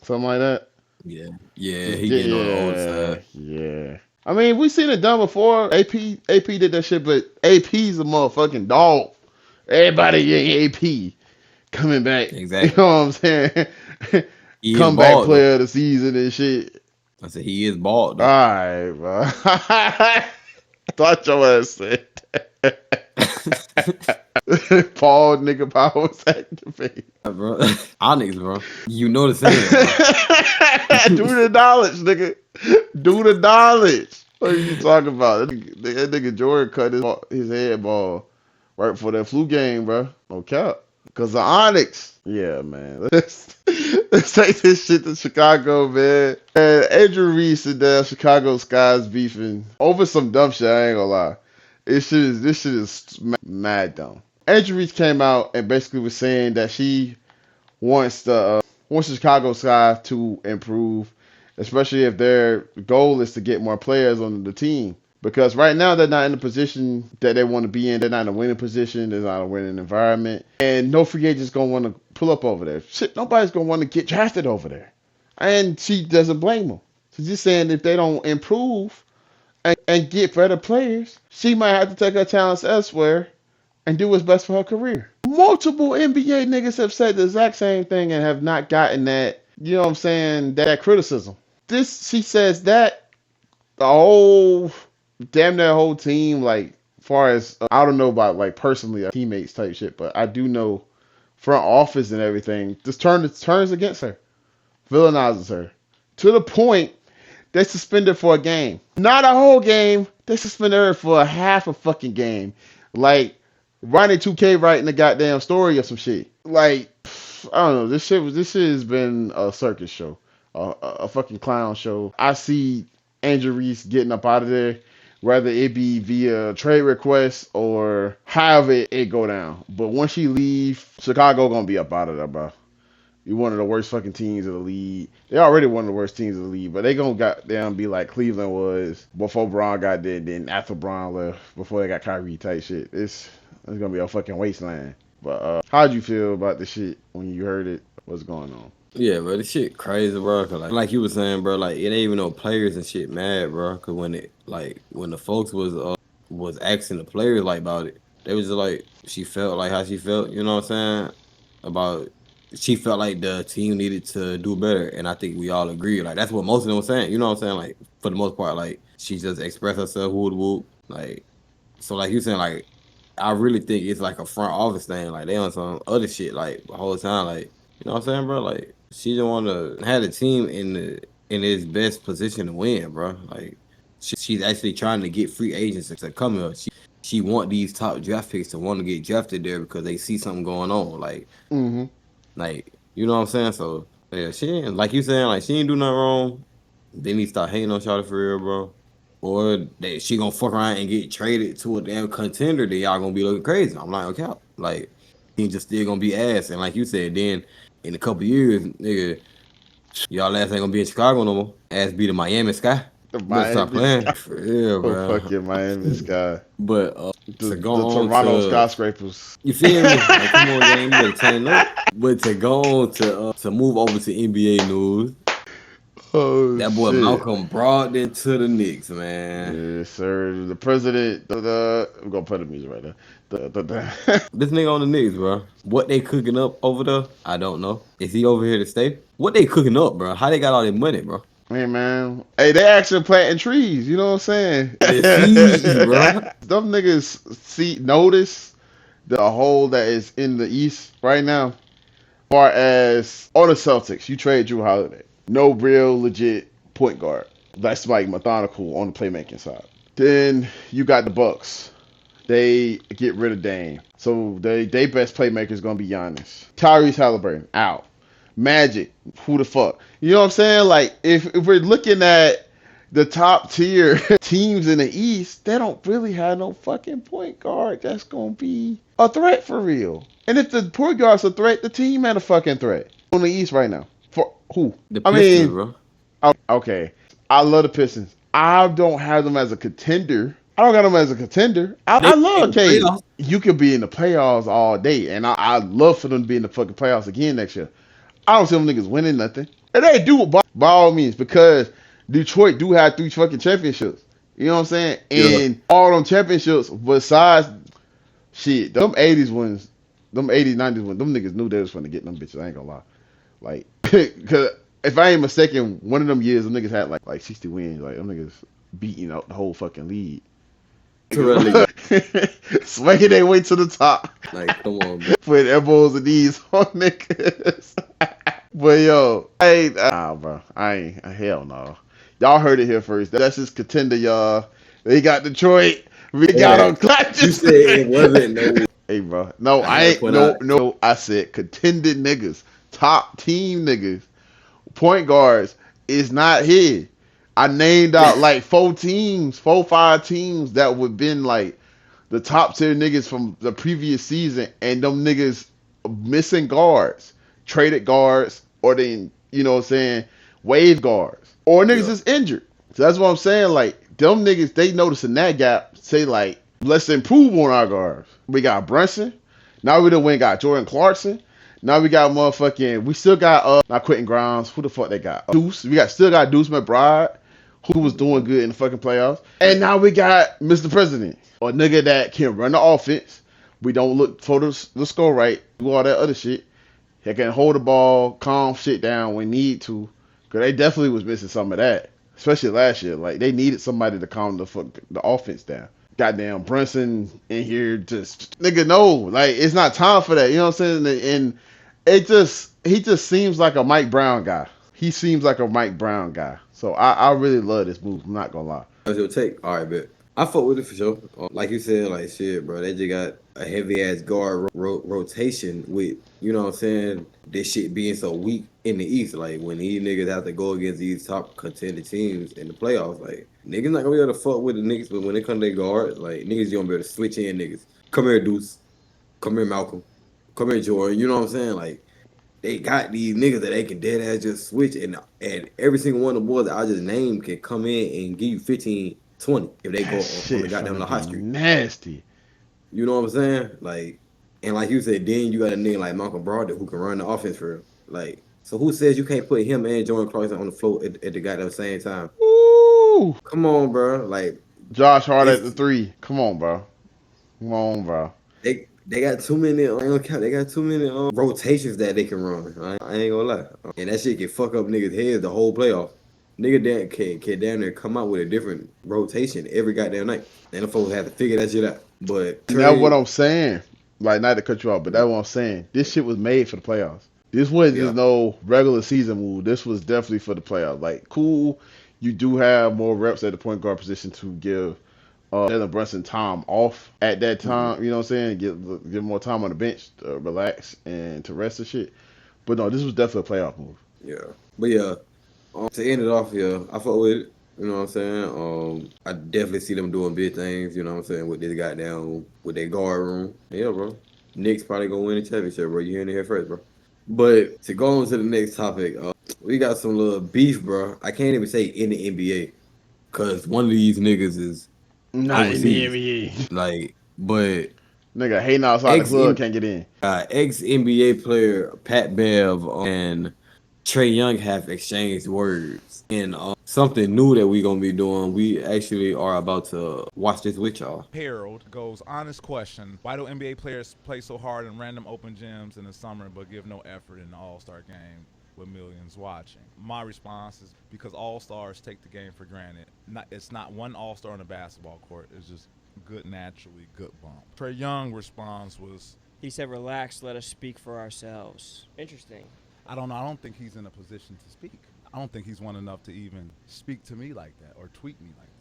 Something like that? Yeah. Yeah, he getting on the old side. Yeah. I mean, we seen it done before. AP did that shit, but AP's a motherfucking dog. Everybody getting AP coming back. Exactly. You know what I'm saying? Comeback player of the season and shit. I said he is bald. Though. All right, bro. I thought your ass said Paul nigga powers activate. Bro. Onyx, bro. You know the saying. Do the knowledge, nigga. Do the knowledge. What are you talking about? That nigga Jordan cut his head ball right before that flu game, bro. No cap. Because of Onyx. Yeah, man. Let's take this shit to Chicago, man. And Andrew Reese and Chicago Sky's beefing over some dumb shit. I ain't gonna lie. This shit is mad dumb. Andrew Reese came out and basically was saying that she wants the Chicago Sky to improve, especially if their goal is to get more players on the team. Because right now they're not in the position that they want to be in. They're not in a winning position. They're not in a winning environment. And no free agent's going to want to pull up over there. Shit, nobody's going to want to get drafted over there. And she doesn't blame them. She's just saying if they don't improve and get better players, she might have to take her talents elsewhere and do what's best for her career. Multiple NBA niggas have said the exact same thing and have not gotten that, you know what I'm saying, that criticism. She says that the whole, damn that whole team, like, far as, I don't know about, like, personally, teammates type shit, but I do know front office and everything just turns against her, villainizes her, to the point they suspended her for a game. Not a whole game, they suspended her for a half a fucking game. Like, Ronnie 2K writing a goddamn story or some shit. Like, I don't know, this shit has been a circus show. A fucking clown show. I see Andrew Reese getting up out of there, whether it be via trade request or however it go down. But once she leave, Chicago gonna be up out of there, bro. You're one of the worst fucking teams of the league. They're already one of the worst teams of the league, but they gonna goddamn be like Cleveland was before Braun got there, then after Braun left, before they got Kyrie type shit. It's gonna be a fucking wasteland. But how'd you feel about the shit when you heard it? What's going on? Yeah, bro, this shit crazy, bro. Cause like you were saying, bro, like it ain't even no players and shit mad, bro. Cause when the folks was asking the players like about it, they was just like she felt like how she felt, you know what I'm saying? She felt like the team needed to do better, and I think we all agree. Like that's what most of them were saying, you know what I'm saying? Like for the most part, like she just expressed herself, whoop, like so like you saying, like I really think it's like a front office thing, like they on some other shit, like the whole time, like you know what I'm saying, bro? Like she don't want to have the team in its best position to win, bro. Like she's actually trying to get free agents to come here. She want these top draft picks to want to get drafted there because they see something going on, like. Mm-hmm. Like, you know what I'm saying? So, yeah, she ain't, like you saying, like, she ain't do nothing wrong. They need to start hating on Charlotte for real, bro. Or she gonna fuck around and get traded to a damn contender that y'all gonna be looking crazy. I'm like, okay. Like, he just still gonna be ass. And like you said, then in a couple years, nigga, y'all ass ain't gonna be in Chicago no more. Ass be the Miami Sky. Stop playing. For real, bro. Fuck your Miami Sky. But the Toronto Skyscrapers. You feel me? Like, come on, gang, you better turn up. But to go on to move over to NBA news. Oh, that boy shit. Malcolm Brogdon to the Knicks, man. Yes, sir. The president. I'm gonna put the music right there. This nigga on the Knicks, bro. What they cooking up over there? I don't know. Is he over here to stay? What they cooking up, bro? How they got all that money, bro? Hey, man. Hey, they actually planting trees. You know what I'm saying? It's easy, bro. Them niggas notice the hole that is in the East right now. As far as on the Celtics, you trade Drew Holiday. No real legit point guard. That's like methodical on the playmaking side. Then you got the Bucks. They get rid of Dame. So they best playmaker is gonna be Giannis. Tyrese Halliburton out. Magic, who the fuck? You know what I'm saying? Like if we're looking at the top tier teams in the East, they don't really have no fucking point guard that's gonna be a threat for real. And if the point guard's a threat, the team had a fucking threat on the East right now. For who? The I Pistons, mean, bro. okay. I love the Pistons. I don't have them as a contender. I don't got them as a contender. They I in love the Cade. playoffs. You could be in the playoffs all day, and I love for them to be in the fucking playoffs again next year. I don't see them niggas winning nothing. And they do it by all means because Detroit do have 3 fucking championships. You know what I'm saying? Yeah. And all them championships besides shit, them 80s ones, them 80s, 90s ones, them niggas knew they was gonna get them bitches. I ain't gonna lie. Like, cause if I ain't mistaken, one of them years, them niggas had like 60 wins. Like, them niggas beating out the whole fucking league. Correctly. Swinging their way to the top. Like, come on, bro. Putting elbows and knees on niggas. But yo, bro. I ain't, hell no. Y'all heard it here first. That's just contender, y'all. They got Detroit. We got Yeah. them. You said it wasn't no. Hey, bro. No, I I had to ain't. point out. No. I said contended niggas. Top team niggas. Point guards is not here. I named out like 5 teams that would been like the top tier niggas from the previous season, and them niggas missing guards, traded guards, or they, you know what I'm saying, wave guards, or niggas Yeah. is injured. So that's what I'm saying. Like, them niggas, they noticing that gap, say like, let's improve on our guards. We got Brunson. Now we done went got Jordan Clarkson. Now we got motherfucking. We still got not Quentin Grimes. Who the fuck they got? Deuce. We still got Deuce McBride, who was doing good in the fucking playoffs. And now we got Mr. President, a nigga that can run the offense. We don't look for the score right, do all that other shit. He can hold the ball, calm shit down when need to. Cause they definitely was missing some of that, especially last year. Like they needed somebody to calm the offense down. Goddamn Brunson in here just nigga no, like it's not time for that. You know what I'm saying? And he just seems like a Mike Brown guy. He seems like a Mike Brown guy. So I really love this move. I'm not gonna lie. How's your take? All right, bet. I fuck with it for sure. Like you said, like shit, bro. They just got a heavy ass guard rotation with, you know what I'm saying, this shit being so weak in the East. Like when these niggas have to go against these top contended teams in the playoffs, like niggas not gonna be able to fuck with the niggas, but when they come to their guard, like niggas gonna be able to switch in niggas. Come here, Deuce. Come here, Malcolm. Come here, Jordan. You know what I'm saying? Like they got these niggas that they can dead ass just switch, and every single one of the boys that I just named can come in and give you 15, 20 if they go That on the shit goddamn finna hot be streak. nasty. You know what I'm saying? Like, and like you said, then you got a nigga like Malcolm Brogdon who can run the offense for real. Like, so who says you can't put him and Jordan Clarkson on the floor at the goddamn same time? Ooh. Come on, bro. Like, Josh Hart at the it's 3. Come on, bro. Come on, bro. they got too many. I ain't gonna count. They got too many rotations that they can run. I ain't gonna lie, and that shit can fuck up niggas' heads the whole playoff. Nigga damn can damn near come out with a different rotation every goddamn night. And the folks have to figure that shit out. But And that's what trade, I'm saying. Like, not to cut you off, but that's what I'm saying. This shit was made for the playoffs. This wasn't yeah, just no regular season move. This was definitely for the playoffs. Like, cool, you do have more reps at the point guard position to give Jalen Brunson time off at that mhm, time. You know what I'm saying? Give more time on the bench to relax and to rest and shit. But no, this was definitely a playoff move. yeah. But yeah, to end it off, yeah, I fuck with it. You know what I'm saying? I definitely see them doing big things. You know what I'm saying with this goddamn with their guard room. Yeah, bro. Knicks probably gonna win the championship, bro. You hearing it here first, bro. But to go on to the next topic, we got some little beef, bro. I can't even say in the NBA because one of these niggas is Not in the overseas. NBA. Like, but Nigga hating outside the ex club can't get in. ex NBA player Pat Bev and Trey Young have exchanged words, and something new that we gonna be doing. We actually are about to watch this with y'all. Harold goes, honest question. Why do NBA players play so hard in random open gyms in the summer but give no effort in the All Star game with millions watching? My response is because All Stars take the game for granted. It's not one All Star on a basketball court. It's just good naturally, good bump. Trey Young's response was, He said, relax, let us speak for ourselves. Interesting. I don't know. I don't think he's in a position to speak. I don't think he's one enough to even speak to me like that or tweet me like that.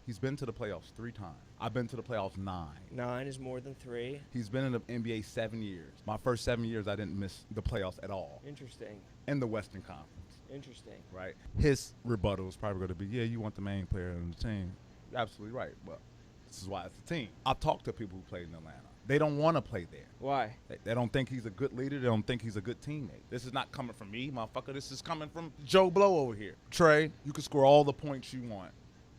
He's been to the playoffs 3 times. I've been to the playoffs 9. 9 is more than 3. He's been in the NBA 7 years. My first 7 years, I didn't miss the playoffs at all. Interesting. In the Western Conference. Interesting. Right? His rebuttal is probably going to be, yeah, you want the main player on the team. You're absolutely right. But this is why it's a team. I've talked to people who played in Atlanta. They don't want to play there. Why? They don't think he's a good leader. They don't think he's a good teammate. This is not coming from me, motherfucker. This is coming from Joe Blow over here. Trey, you can score all the points you want.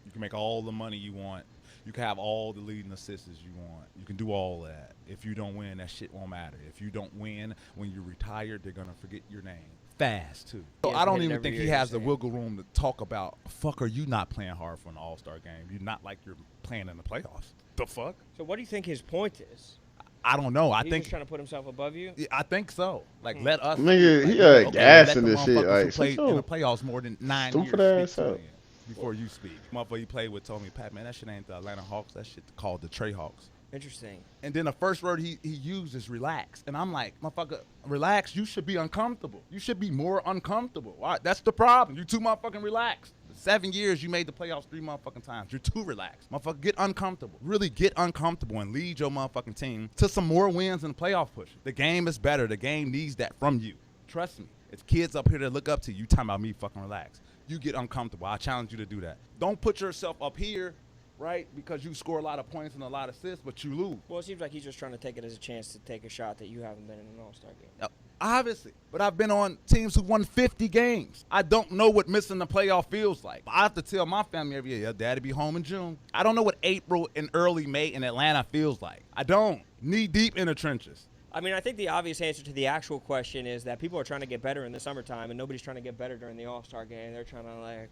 You can make all the money you want. You can have all the leading assists you want. You can do all that. If you don't win, that shit won't matter. If you don't win, when you're retired, they're going to forget your name. Fast, too. So I don't even think he has the wiggle room to talk about, fuck, are you not playing hard for an all-star game? You're not like you're playing in the playoffs. The fuck? So what do you think his point is? I don't know. I He's think just trying to put himself above you? Yeah, I think so. Like, let us. Nigga, like, he okay, gassing let the this shit. motherfuckers who Like, played shut in your the playoffs more than 9 stupid years ass speak to up. me before you speak. Motherfucker you played with told me, Pat, man, that shit ain't the Atlanta Hawks. That shit called the Trey Hawks. Interesting. And then the first word he used is relax. And I'm like, motherfucker, relax. You should be uncomfortable. You should be more uncomfortable. All right, that's the problem. You too motherfucking relaxed. 7 years, you made the playoffs 3 motherfucking times. You're too relaxed. Motherfucker, get uncomfortable. Really get uncomfortable and lead your motherfucking team to some more wins in the playoff push. The game is better. The game needs that from you. Trust me. It's kids up here that look up to you. You talking about me fucking relax. You get uncomfortable. I challenge you to do that. Don't put yourself up here, right, because you score a lot of points and a lot of assists, but you lose. Well, it seems like he's just trying to take it as a chance to take a shot that you haven't been in an all-star game. Obviously, but I've been on teams who won 50 games. I don't know what missing the playoff feels like. I have to tell my family every year, Daddy be home in June. I don't know what April and early May in Atlanta feels like. I don't. Knee deep in the trenches. I mean, I think the obvious answer to the actual question is that people are trying to get better in the summertime, and nobody's trying to get better during the all-star game. They're trying to, like,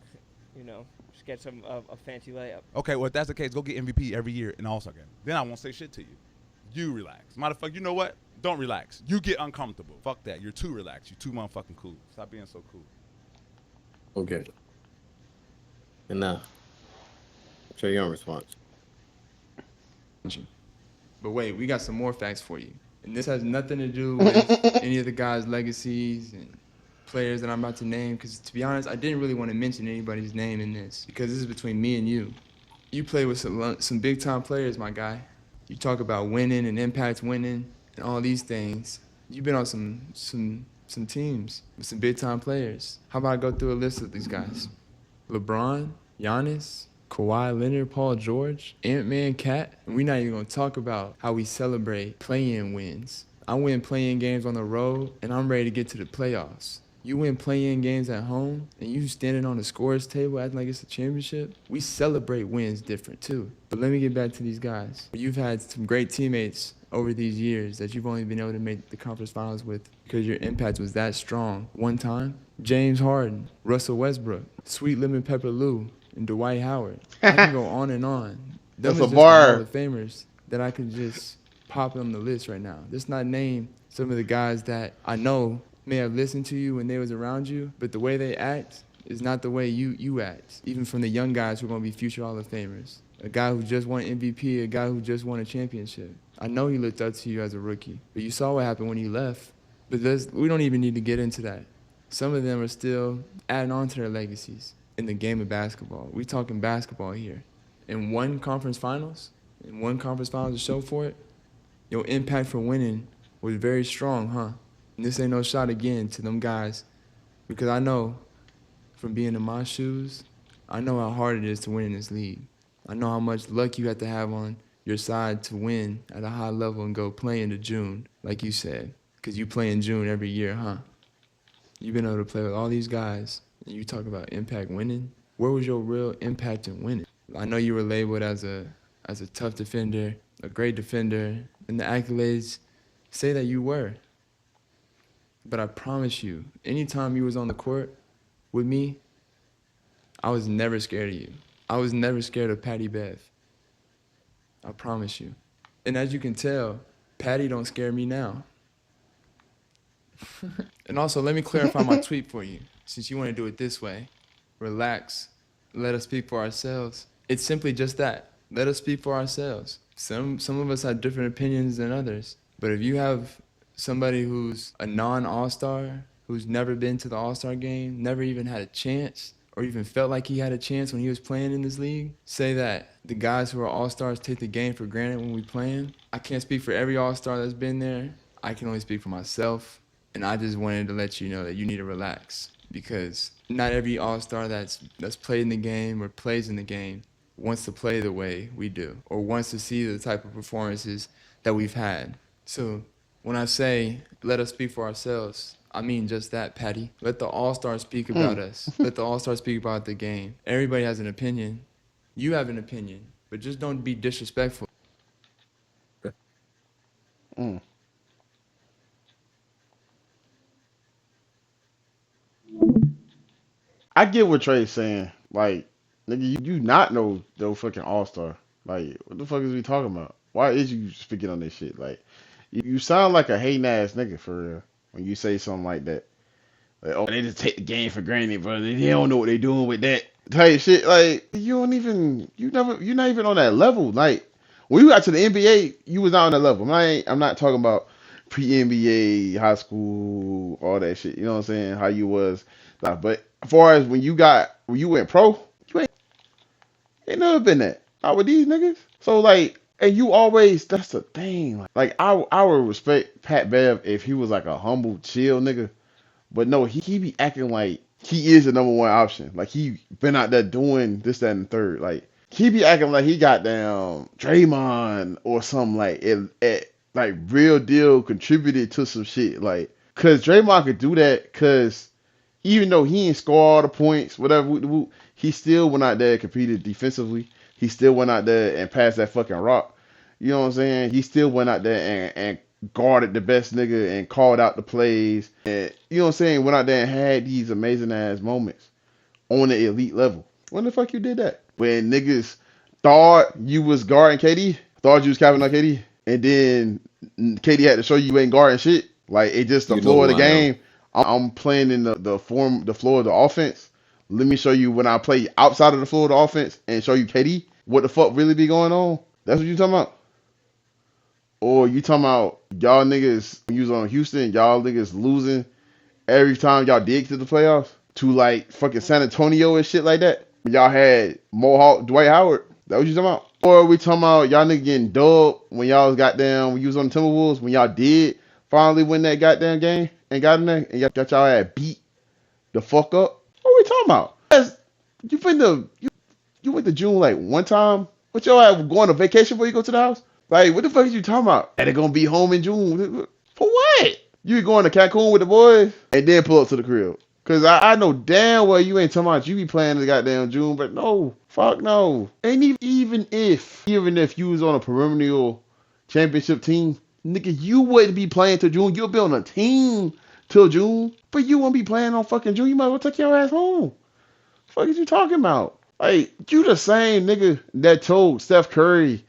you know, just get some a fancy layup. Okay, well, if that's the case, go get MVP every year in the All-Star game. Then I won't say shit to you. You relax. Motherfucker, you know what? Don't relax. You get uncomfortable. Fuck that. You're too relaxed. You're too motherfucking cool. Stop being so cool. Okay. And now, Trey Young response. But wait, we got some more facts for you. And this has nothing to do with any of the guys' legacies and players that I'm about to name, because to be honest, I didn't really want to mention anybody's name in this, because this is between me and you. You play with some big-time players, my guy. You talk about winning and impact winning and all these things. You've been on some teams with some big-time players. How about I go through a list of these guys? LeBron, Giannis, Kawhi Leonard, Paul George, Ant-Man, Cat. And we're not even going to talk about how we celebrate play-in wins. I win play-in games on the road, and I'm ready to get to the playoffs. You win play-in games at home, and you standing on the scorer's table acting like it's a championship. We celebrate wins different, too. But let me get back to these guys. You've had some great teammates over these years that you've only been able to make the conference finals with because your impact was that strong. One time, James Harden, Russell Westbrook, Sweet Lemon Pepper Lou, and Dwight Howard. I can go on and on. That's Them is a just the bar. Hall of Famers that I could just pop on the list right now. Just not name some of the guys that I know may have listened to you when they was around you, but the way they act is not the way you act. Even from the young guys who are going to be future Hall of Famers. A guy who just won MVP, a guy who just won a championship. I know he looked up to you as a rookie, but you saw what happened when he left. But we don't even need to get into that. Some of them are still adding on to their legacies in the game of basketball. We talking basketball here. In one conference finals to show for it, your impact for winning was very strong, huh? And this ain't no shot again to them guys, because I know from being in my shoes, I know how hard it is to win in this league. I know how much luck you have to have on your side to win at a high level and go play into June, like you said, because you play in June every year, huh? You've been able to play with all these guys, and you talk about impact winning. Where was your real impact in winning? I know you were labeled as a tough defender, a great defender, and the accolades say that you were. But I promise you, anytime you was on the court with me, I was never scared of you. I was never scared of Patty Bev. I promise you. And as you can tell, Patty don't scare me now. And also, let me clarify my tweet for you, since you want to do it this way. Relax. Let us speak for ourselves. It's simply just that. let us speak for ourselves. Some of us have different opinions than others. But if you have somebody who's a non-All-Star, who's never been to the All-Star game, never even had a chance, or even felt like he had a chance when he was playing in this league, say that the guys who are All-Stars take the game for granted when we playing. I can't speak for every All-Star that's been there. I can only speak for myself. And I just wanted to let you know that you need to relax, because not every All-Star that's played in the game or plays in the game wants to play the way we do, or wants to see the type of performances that we've had. So when I say let us speak for ourselves, I mean just that, Patty. Let the All-Stars speak about us. Let the All-Stars speak about the game. Everybody has an opinion. You have an opinion, but just don't be disrespectful. I get what Trey's saying. Like, nigga, you not no fucking all-star. Like, what the fuck is we talking about? Why is you speaking on this shit? Like, you sound like a hating ass nigga for real when you say something like that. Like, oh, they just take the game for granted, brother. They don't know what they doing with that type shit. Like, you're not even on that level. Like, when you got to the NBA, you was not on that level. I'm not talking about pre-NBA, high school, all that shit. You know what I'm saying? How you was. But as far as when you went pro, you ain't never been that. Not with these niggas. So like, and you always, that's the thing. Like I would respect Pat Bev if he was like a humble, chill nigga. But no, he be acting like he is the number one option. Like he been out there doing this, that, and the third. Like he be acting like he got down Draymond or something like it like real deal contributed to some shit. Like, cause Draymond could do that, cause even though he ain't score all the points, whatever, he still went out there and competed defensively. He still went out there and passed that fucking rock. You know what I'm saying? He still went out there and guarded the best nigga and called out the plays. And you know what I'm saying? Went out there and had these amazing ass moments on the elite level. When the fuck you did that? When niggas thought you was guarding KD, thought you was capping on KD, and then KD had to show you ain't guarding shit. Like, it just the floor of the game. I'm playing in the floor of the offense. Let me show you when I play outside of the floor of the offense and show you KD what the fuck really be going on. That's what you talking about? Or you talking about y'all niggas, when you was on Houston, y'all niggas losing every time y'all did to the playoffs to like fucking San Antonio and shit like that? Y'all had Mohawk, Dwight Howard. That what you talking about? Or we talking about y'all niggas getting dubbed when y'all was goddamn, when you was on the Timberwolves, when y'all did finally win that goddamn game and got in there and y'all got y'all ass beat the fuck up? What we talking about? You went to June like one time? What y'all have going on vacation before you go to the house? Like, what the fuck is you talking about? That they gonna be home in June. For what? You going to Cancun with the boys and then pull up to the crib? Cause I know damn well you ain't talking about you be playing the goddamn June, but no, fuck no. And even if you was on a perennial championship team, nigga, you wouldn't be playing till June. You'll be on a team till June, but you won't be playing on fucking June. You might as well take your ass home. Fuck is you talking about? Like, you the same nigga that told Steph Curry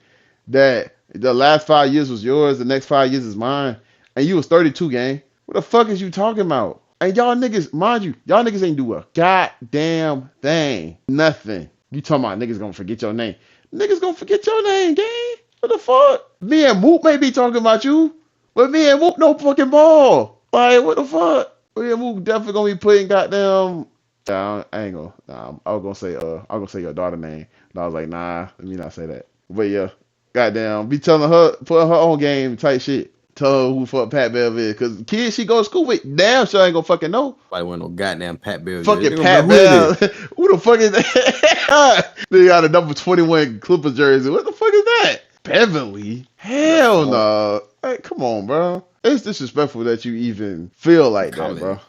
that the last 5 years was yours, the next 5 years is mine, and you was 32 gang. What the fuck is you talking about? And y'all niggas, mind you, y'all niggas ain't do a goddamn thing. Nothing. You talking about niggas gonna forget your name. Niggas gonna forget your name, gang. What the fuck? Me and Mook may be talking about you, but me and Mook no fucking ball. Like, what the fuck? Me and Mook definitely gonna be putting goddamn... I ain't gonna... Nah, I was gonna say your daughter name. And I was like, nah, let me not say that. But yeah, goddamn, be telling her, put her own game type shit. Tell her who the fuck Pat Bev is. Cause kids she go to school with, damn sure ain't gonna fucking know. Nobody want no goddamn Pat Bev. Fucking Pat Bev. Who the fuck is that? They got a number 21 Clippers jersey. What the fuck is that? Beverly? Hell no. Hey, come on, bro. It's disrespectful that you even feel like that, bro.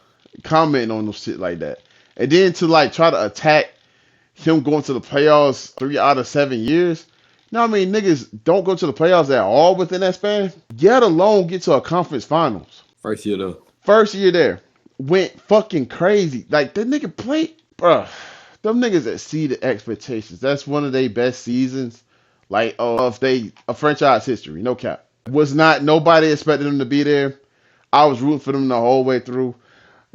Commenting on no shit like that. And then to like try to attack him going to the playoffs 3 out of 7 years. Now, I mean, niggas don't go to the playoffs at all within that span. Get alone, get to a conference finals. First year, though. First year there. Went fucking crazy. Like, that nigga played, bruh. Them niggas exceeded expectations. That's one of their best seasons, like, of franchise history. No cap. Was not, nobody expected them to be there. I was rooting for them the whole way through.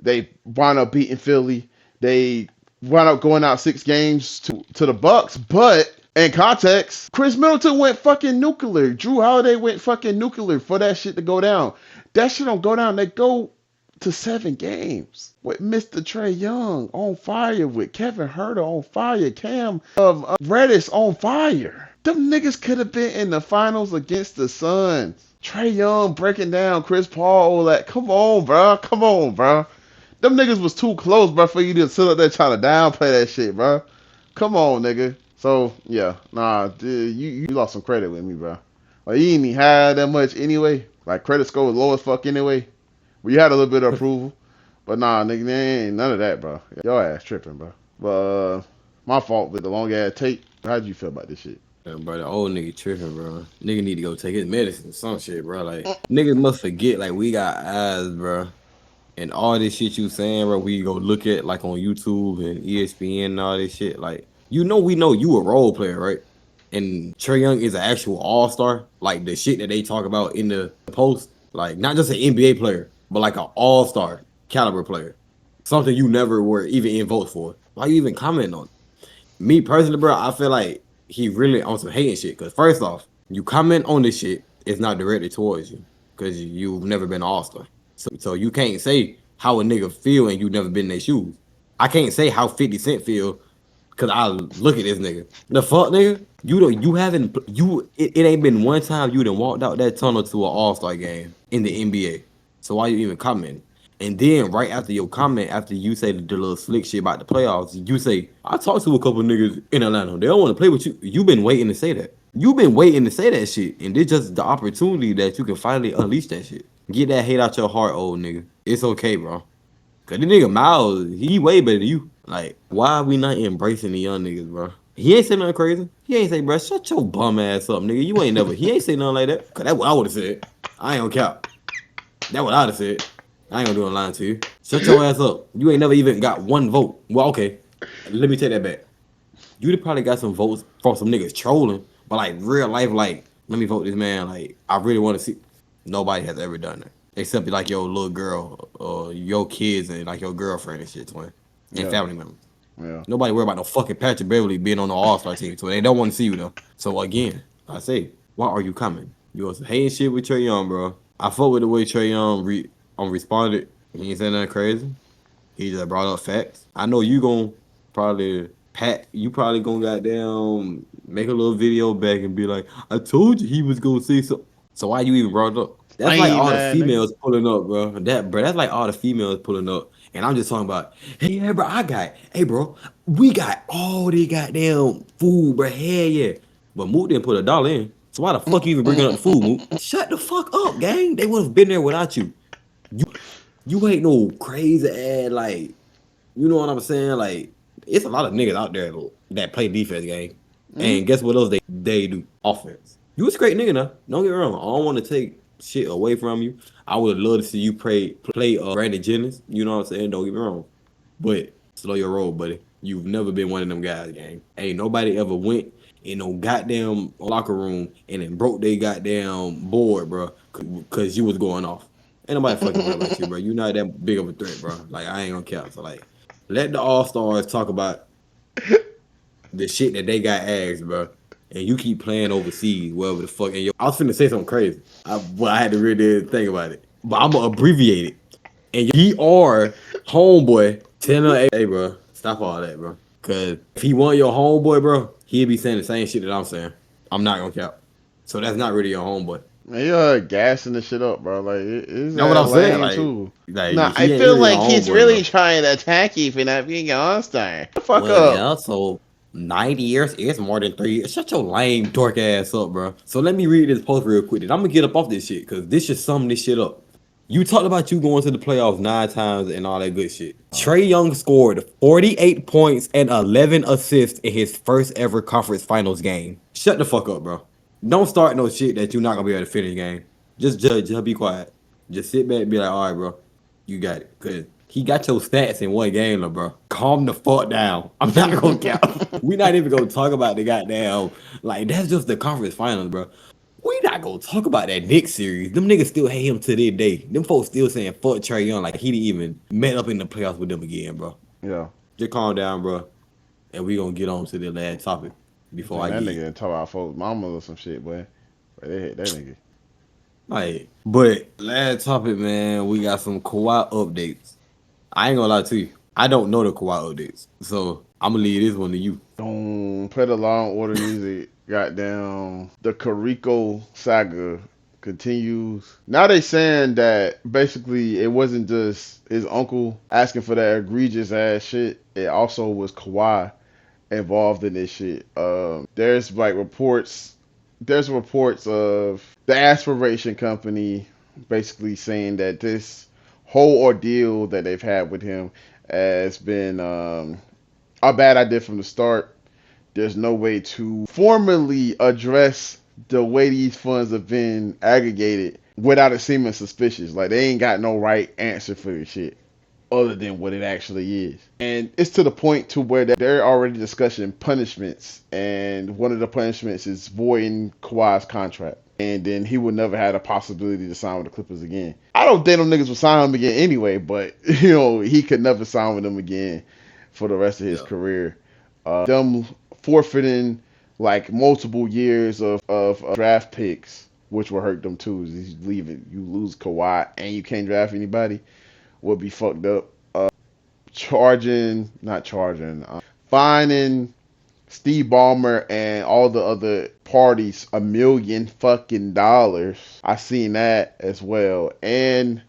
They wound up beating Philly. They wound up going out 6 games to the Bucks, but In context, Chris Middleton went fucking nuclear. Drew Holiday went fucking nuclear for that shit to go down. That shit don't go down. They go to 7 games with Mr. Trey Young on fire, with Kevin Herter on fire, Cam Reddish on fire. Them niggas could have been in the finals against the Suns. Trey Young breaking down Chris Paul, all that. Come on, bro. Come on, bro. Them niggas was too close, bro, for you to sit up there trying to downplay that shit, bro. Come on, nigga. So, yeah. Nah, dude, you lost some credit with me, bro. Like, you ain't even had that much anyway. Like, credit score was low as fuck anyway. We had a little bit of approval. But nah, nigga, there ain't none of that, bro. Your ass tripping, bro. But, my fault with the long ass tape. How'd you feel about this shit? Yeah, bro, the old nigga tripping, bro. Nigga need to go take his medicine, some shit, bro. Like, niggas must forget, like, we got eyes, bro. And all this shit you saying, bro, we go look at, like, on YouTube and ESPN and all this shit. Like, we know you a role player, right? And Trey Young is an actual all-star. Like, the shit that they talk about in the post. Like, not just an NBA player, but, like, an all-star caliber player. Something you never were even in votes for. Why you even commenting on it? Me personally, bro, I feel like he really on some hating shit. Because first off, you comment on this shit, it's not directed towards you. Because you've never been an all-star. So you can't say how a nigga feel and you never been in their shoes. I can't say how 50 Cent feel because I look at this nigga. The fuck, nigga? It ain't been one time you done walked out that tunnel to an all-star game in the NBA. So why you even commenting? And then right after your comment, after you say the little slick shit about the playoffs, you say, I talked to a couple niggas in Atlanta. They don't want to play with you. You've been waiting to say that. You've been waiting to say that shit. And this just the opportunity that you can finally unleash that shit. Get that hate out your heart, old nigga. It's okay, bro. Cause this nigga Miles, he way better than you. Like, why are we not embracing the young niggas, bro? He ain't say nothing crazy. He ain't say, bro, shut your bum ass up, nigga. You ain't never. He ain't say nothing like that. Cause that's what I would have said. I ain't gonna cap. That's what I'd have said. I ain't gonna do a line to you. Shut your ass up. You ain't never even got one vote. Well, okay. Let me take that back. You'd probably got some votes from some niggas trolling, but like real life, like, let me vote this man. Like, I really want to see. Nobody has ever done that. Except like your little girl or your kids and like your girlfriend and shit, twin. And family members. Yeah. Nobody worry about no fucking Patrick Beverly being on the All-Star team, so they don't want to see you though. So again, I say, why are you coming? You was hating shit with Trey Young, bro. I fuck with the way Trey Young responded. He ain't saying nothing crazy. He just brought up facts. I know you gonna probably gonna goddamn make a little video back and be like, I told you he was gonna say so. So why you even brought it up? That's like all the females pulling up, bro. That's like all the females pulling up. And I'm just talking about, hey, yeah, bro, we got all the goddamn food, bro. Hell yeah. But Moot didn't put $1 in. So why the fuck you even bringing up the food, Moot? Shut the fuck up, gang. They would have been there without you. You ain't no crazy ass, like, you know what I'm saying? Like, it's a lot of niggas out there that play defense, gang. And guess what else they do? Offense. You was a great nigga now. Don't get me wrong. I don't want to take shit away from you. I would love to see you play Brandon Jennings. You know what I'm saying? Don't get me wrong. But slow your roll, buddy. You've never been one of them guys, gang. Ain't nobody ever went in no goddamn locker room and then broke their goddamn board, bro, because you was going off. Ain't nobody fucking worry about you, bro. You're not that big of a threat, bro. Like, I ain't gonna care. So, like, let the All-Stars talk about the shit that they got asked, bro. And you keep playing overseas, wherever the fuck. And I was finna say something crazy. I had to really think about it. But I'm gonna abbreviate it. And he are homeboy telling her, hey, bro, stop all that, bro. Because if he want your homeboy, bro, he'd be saying the same shit that I'm saying. I'm not gonna cap. So that's not really your homeboy. Man, you're gassing this shit up, bro. Like, it's know what I'm saying? Like, I feel like he's really trying to attack you for not being an all-star. Fuck up. Yeah, so 90 years is more than 3 years. Shut your lame dork ass up, bro. So let me read this post real quick. I'm gonna get up off this shit because this should sum this shit up. You talked about you going to the playoffs 9 times and all that good shit. Trey Young scored 48 points and 11 assists in his first ever conference finals game. Shut the fuck up, bro. Don't start no shit that you're not gonna be able to finish game. Just judge. Just be quiet. Just sit back and be like, all right, bro, you got it. Cause he got your stats in one game, bro. Calm the fuck down. I'm not gonna count. We not even gonna talk about the goddamn, like, that's just the conference finals, bro. We not gonna talk about that Knicks series. Them niggas still hate him to this day. Them folks still saying fuck Trey Young like he didn't even met up in the playoffs with them again, bro. Yeah. Just calm down, bro. And we gonna get on to the last topic. before Man, I that get nigga talk about folks' mama or some shit, boy. But they hit that nigga. like. But last topic, man, we got some Kawhi updates. I ain't gonna lie to you, I don't know the Kawhi updates, so I'm gonna leave this one to you. Don't play the Law and Order music. Goddamn, the Carico saga continues. Now they saying that basically it wasn't just his uncle asking for that egregious ass shit. It also was Kawhi involved in this shit. There's like reports. There's reports of the Aspiration Company basically saying that this whole ordeal that they've had with him has been a bad idea from the start. There's no way to formally address the way these funds have been aggregated without it seeming suspicious. Like they ain't got no right answer for this shit other than what it actually is. And it's to the point to where they're already discussing punishments, and one of the punishments is voiding Kawhi's contract. And then he would never have a possibility to sign with the Clippers again. I don't think them niggas will sign him again anyway, but he could never sign with them again for the rest of his career. Them forfeiting like multiple years of draft picks, which will hurt them too. He's leaving. You lose Kawhi and you can't draft anybody, would be fucked up. Fining Steve Ballmer and all the other parties $1 million fucking dollars. I seen that as well. And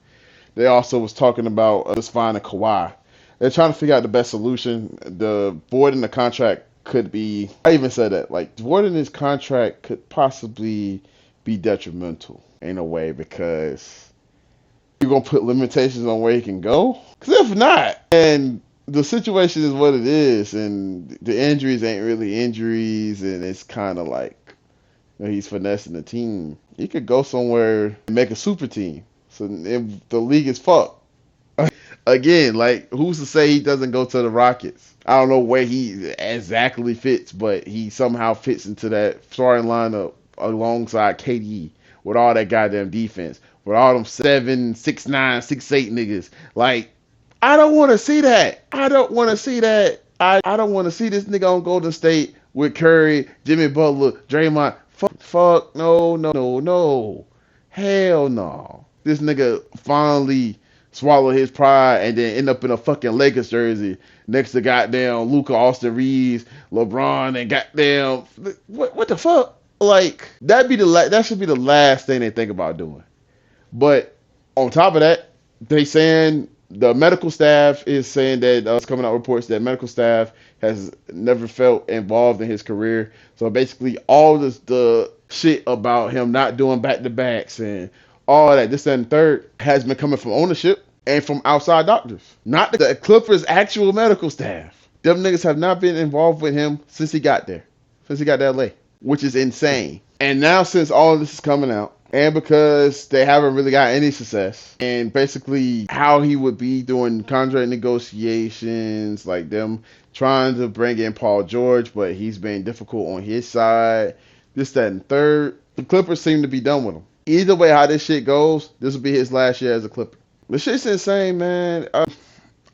they also was talking about just finding Kawhi. They're trying to figure out the best solution. The voiding the contract could be, I even said that, like voiding his contract could possibly be detrimental in a way, because you're going to put limitations on where he can go. Because if not, and the situation is what it is, and the injuries ain't really injuries, and it's kind of like he's finessing the team. He could go somewhere and make a super team. So if the league is fucked. Again, like, who's to say he doesn't go to the Rockets? I don't know where he exactly fits, but he somehow fits into that starting lineup alongside KD with all that goddamn defense, with all them 7, 6'9", 6'8" niggas. Like, I don't want to see that. I don't want to see that. I don't want to see this nigga on Golden State with Curry, Jimmy Butler, Draymond. Fuck, no. Hell no. This nigga finally swallow his pride and then end up in a fucking Lakers jersey next to goddamn Luka, Austin Reeves, LeBron, and goddamn what the fuck? Like that should be the last thing they think about doing. But on top of that, they saying the medical staff is saying that it's coming out reports that medical staff has never felt involved in his career. So basically, all the shit about him not doing back-to-backs and all that, this and third, has been coming from ownership and from outside doctors, not the Clippers' actual medical staff. Them niggas have not been involved with him since he got there, since he got to LA, which is insane. And now since all of this is coming out, and because they haven't really got any success, and basically how he would be doing contract negotiations, like them trying to bring in Paul George, but he's been difficult on his side, this, that, and third, the Clippers seem to be done with him. Either way how this shit goes, this will be his last year as a Clipper. The shit's insane, man. I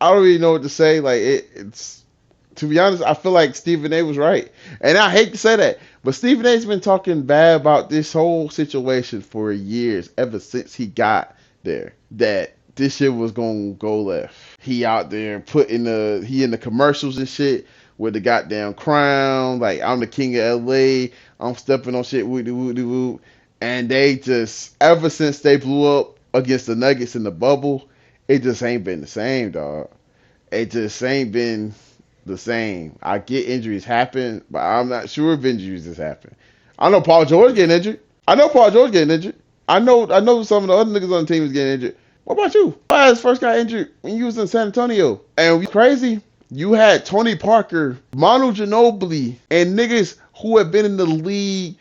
don't really know what to say. Like it's to be honest, I feel like Stephen A was right. And I hate to say that, but Stephen A's been talking bad about this whole situation for years, ever since he got there, that this shit was gonna go left. He out there in the commercials and shit with the goddamn crown, like I'm the king of LA, I'm stepping on shit, woo. And they just, ever since they blew up against the Nuggets in the bubble, it just ain't been the same, dog. It just ain't been the same. I get injuries happen, but I'm not sure if injuries has happened. I know Paul George getting injured. I know some of the other niggas on the team is getting injured. What about you? Why first got injured when you was in San Antonio? And crazy, you had Tony Parker, Manu Ginobili, and niggas who have been in the league,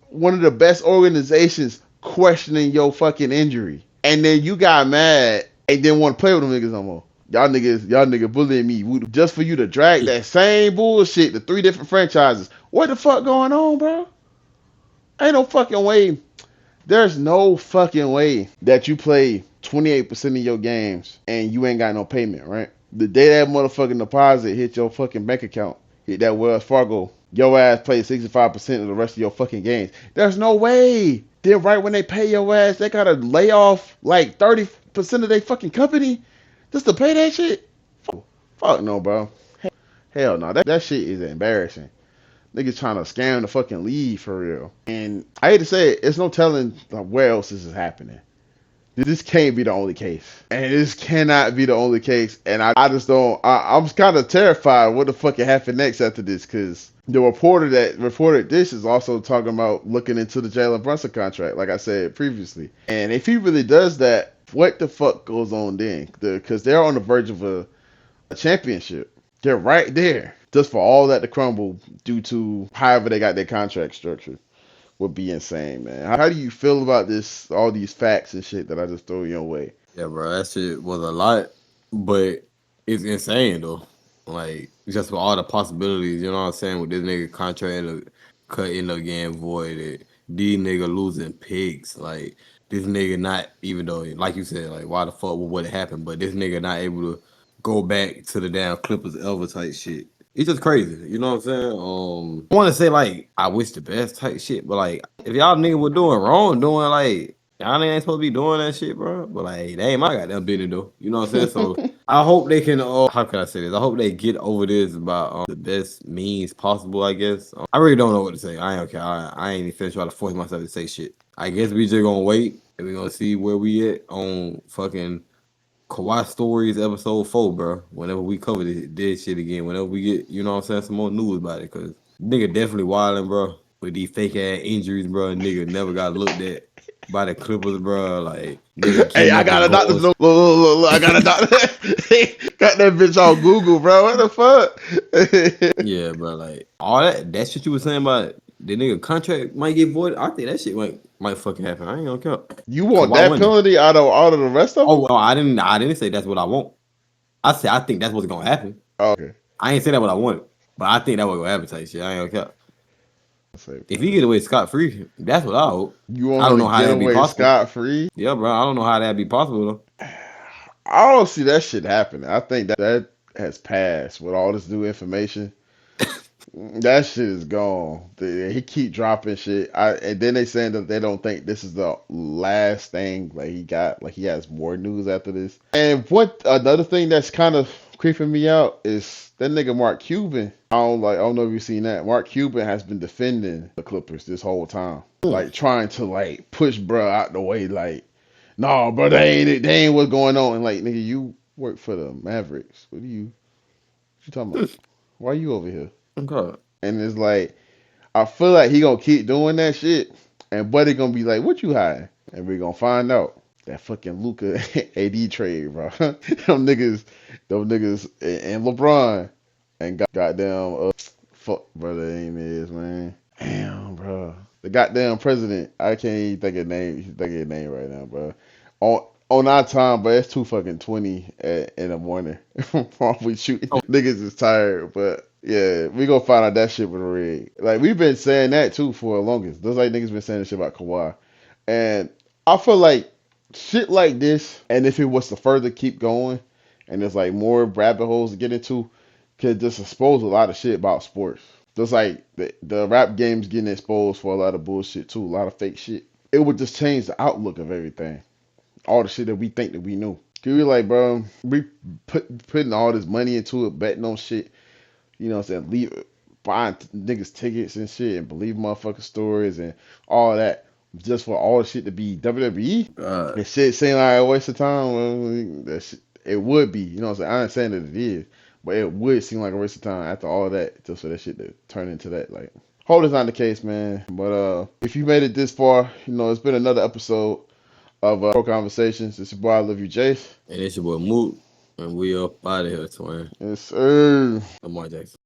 one of the best organizations, questioning your fucking injury. And then you got mad and didn't want to play with them niggas no more. Y'all niggas bullying me just for you to drag that same bullshit to 3 different franchises. What the fuck going on, bro? Ain't no fucking way. There's no fucking way that you play 28% of your games and you ain't got no payment, right? The day that motherfucking deposit hit your fucking bank account, hit that Wells Fargo your ass played 65% of the rest of your fucking games. There's no way. Then right when they pay your ass, they gotta lay off like 30% of their fucking company just to pay that shit. Fuck no, bro. Hell no. That shit is embarrassing. Niggas trying to scam the fucking league for real. And I hate to say it, it's no telling where else this is happening. This can't be the only case. And this cannot be the only case. And I just don't, I'm kind of terrified what the fuck can happen next after this. Because the reporter that reported this is also talking about looking into the Jalen Brunson contract, like I said previously. And if he really does that, what the fuck goes on then? Because they're on the verge of a championship. They're right there. Just for all that to crumble due to however they got their contract structured would be insane, man. How do you feel about this, all these facts and shit that I just threw your way? Yeah, bro, that shit was a lot, but it's insane though. Like just for all the possibilities, you know what I'm saying? With this nigga contract cut end up getting voided, these nigga losing picks, like this nigga not even though, like you said, like why the fuck would it happen? But this nigga not able to go back to the damn Clippers ever type shit. It's just crazy, you know what I'm saying? I want to say like I wish the best type shit, but like if y'all nigga were doing wrong, doing like y'all ain't supposed to be doing that shit, bro. But like, they ain't my goddamn business though. You know what I'm saying? So I hope they can. How can I say this? I hope they get over this about the best means possible. I guess. I really don't know what to say. I ain't okay. I ain't even finna try to force myself to say shit. I guess we just gonna wait and we gonna see where we at on fucking Kawhi Stories episode 4, bro. Whenever we cover this shit again, whenever we get, you know what I'm saying, some more news about it, cause nigga definitely wilding, bro. With these fake ass injuries, bro. Nigga never got looked at by the Clippers, bro. Like nigga Hey, getting I up got and a doctor's goals. note. Look, I got a doctor. Got that bitch on Google, bro. What the fuck? Yeah, bro. Like all that shit you was saying about the nigga contract might get voided. I think that shit might fucking happen. I ain't gonna care. You want Kawhi that winning. penalty out of the rest of them? Oh, well, I didn't say that's what I want. I said I think that's what's gonna happen. Oh, okay. I ain't say that what I wanted, but I think that was gonna happen type shit. I ain't gonna care. Say, If he get away scot free, that's what I hope. you want I don't him know to how get that'd be away possible. scot free? Yeah, bro. I don't know how that'd be possible though. I don't see that shit happening. I think that has passed with all this new information. That shit is gone. He keep dropping shit. And then they saying that they don't think this is the last thing like he got. Like he has more news after this. And what another thing that's kind of creeping me out is that nigga Mark Cuban. I don't know if you've seen that. Mark Cuban has been defending the Clippers this whole time, like trying to like push bruh out the way. Like, no, bro, they ain't what's going on. And like, nigga, you work for the Mavericks. What you talking about? Why you over here? Okay. And it's like, I feel like he gonna keep doing that shit, and Buddy gonna be like, "What you hiding?" And we gonna find out that fucking Luka AD trade, bro. them niggas, and LeBron, and goddamn, fuck, brother, name is man. Damn, bro. The goddamn president. I can't even think of his name right now, bro. On our time, but it's 2:20 in the morning. We shooting. Niggas is tired, but yeah, we gonna find out that shit with a rig. Like we've been saying that too for the longest. Those like niggas been saying this shit about Kawhi, and I feel like shit like this, and if it was to further keep going, and there's like more rabbit holes to get into, could just expose a lot of shit about sports. Just like the rap game's getting exposed for a lot of bullshit too, a lot of fake shit. It would just change the outlook of everything. All the shit that we think that we knew. Cause we like, bro, we putting all this money into it, betting on shit. You know what I'm saying? Buying niggas tickets and shit and believe motherfucking stories and all that. Just for all the shit to be WWE. And shit seem like a waste of time. Well, that shit, it would be. You know what I'm saying? I ain't saying that it is. But it would seem like a waste of time after all that. Just for that shit to turn into that. Like, hope it's not the case, man. But if you made it this far, you know, it's been another episode of PROCONversations. It's your boy, I Love You, Jace. And it's your boy Moot, and we up out of here, twin. Yes, sir. Lamar Jackson.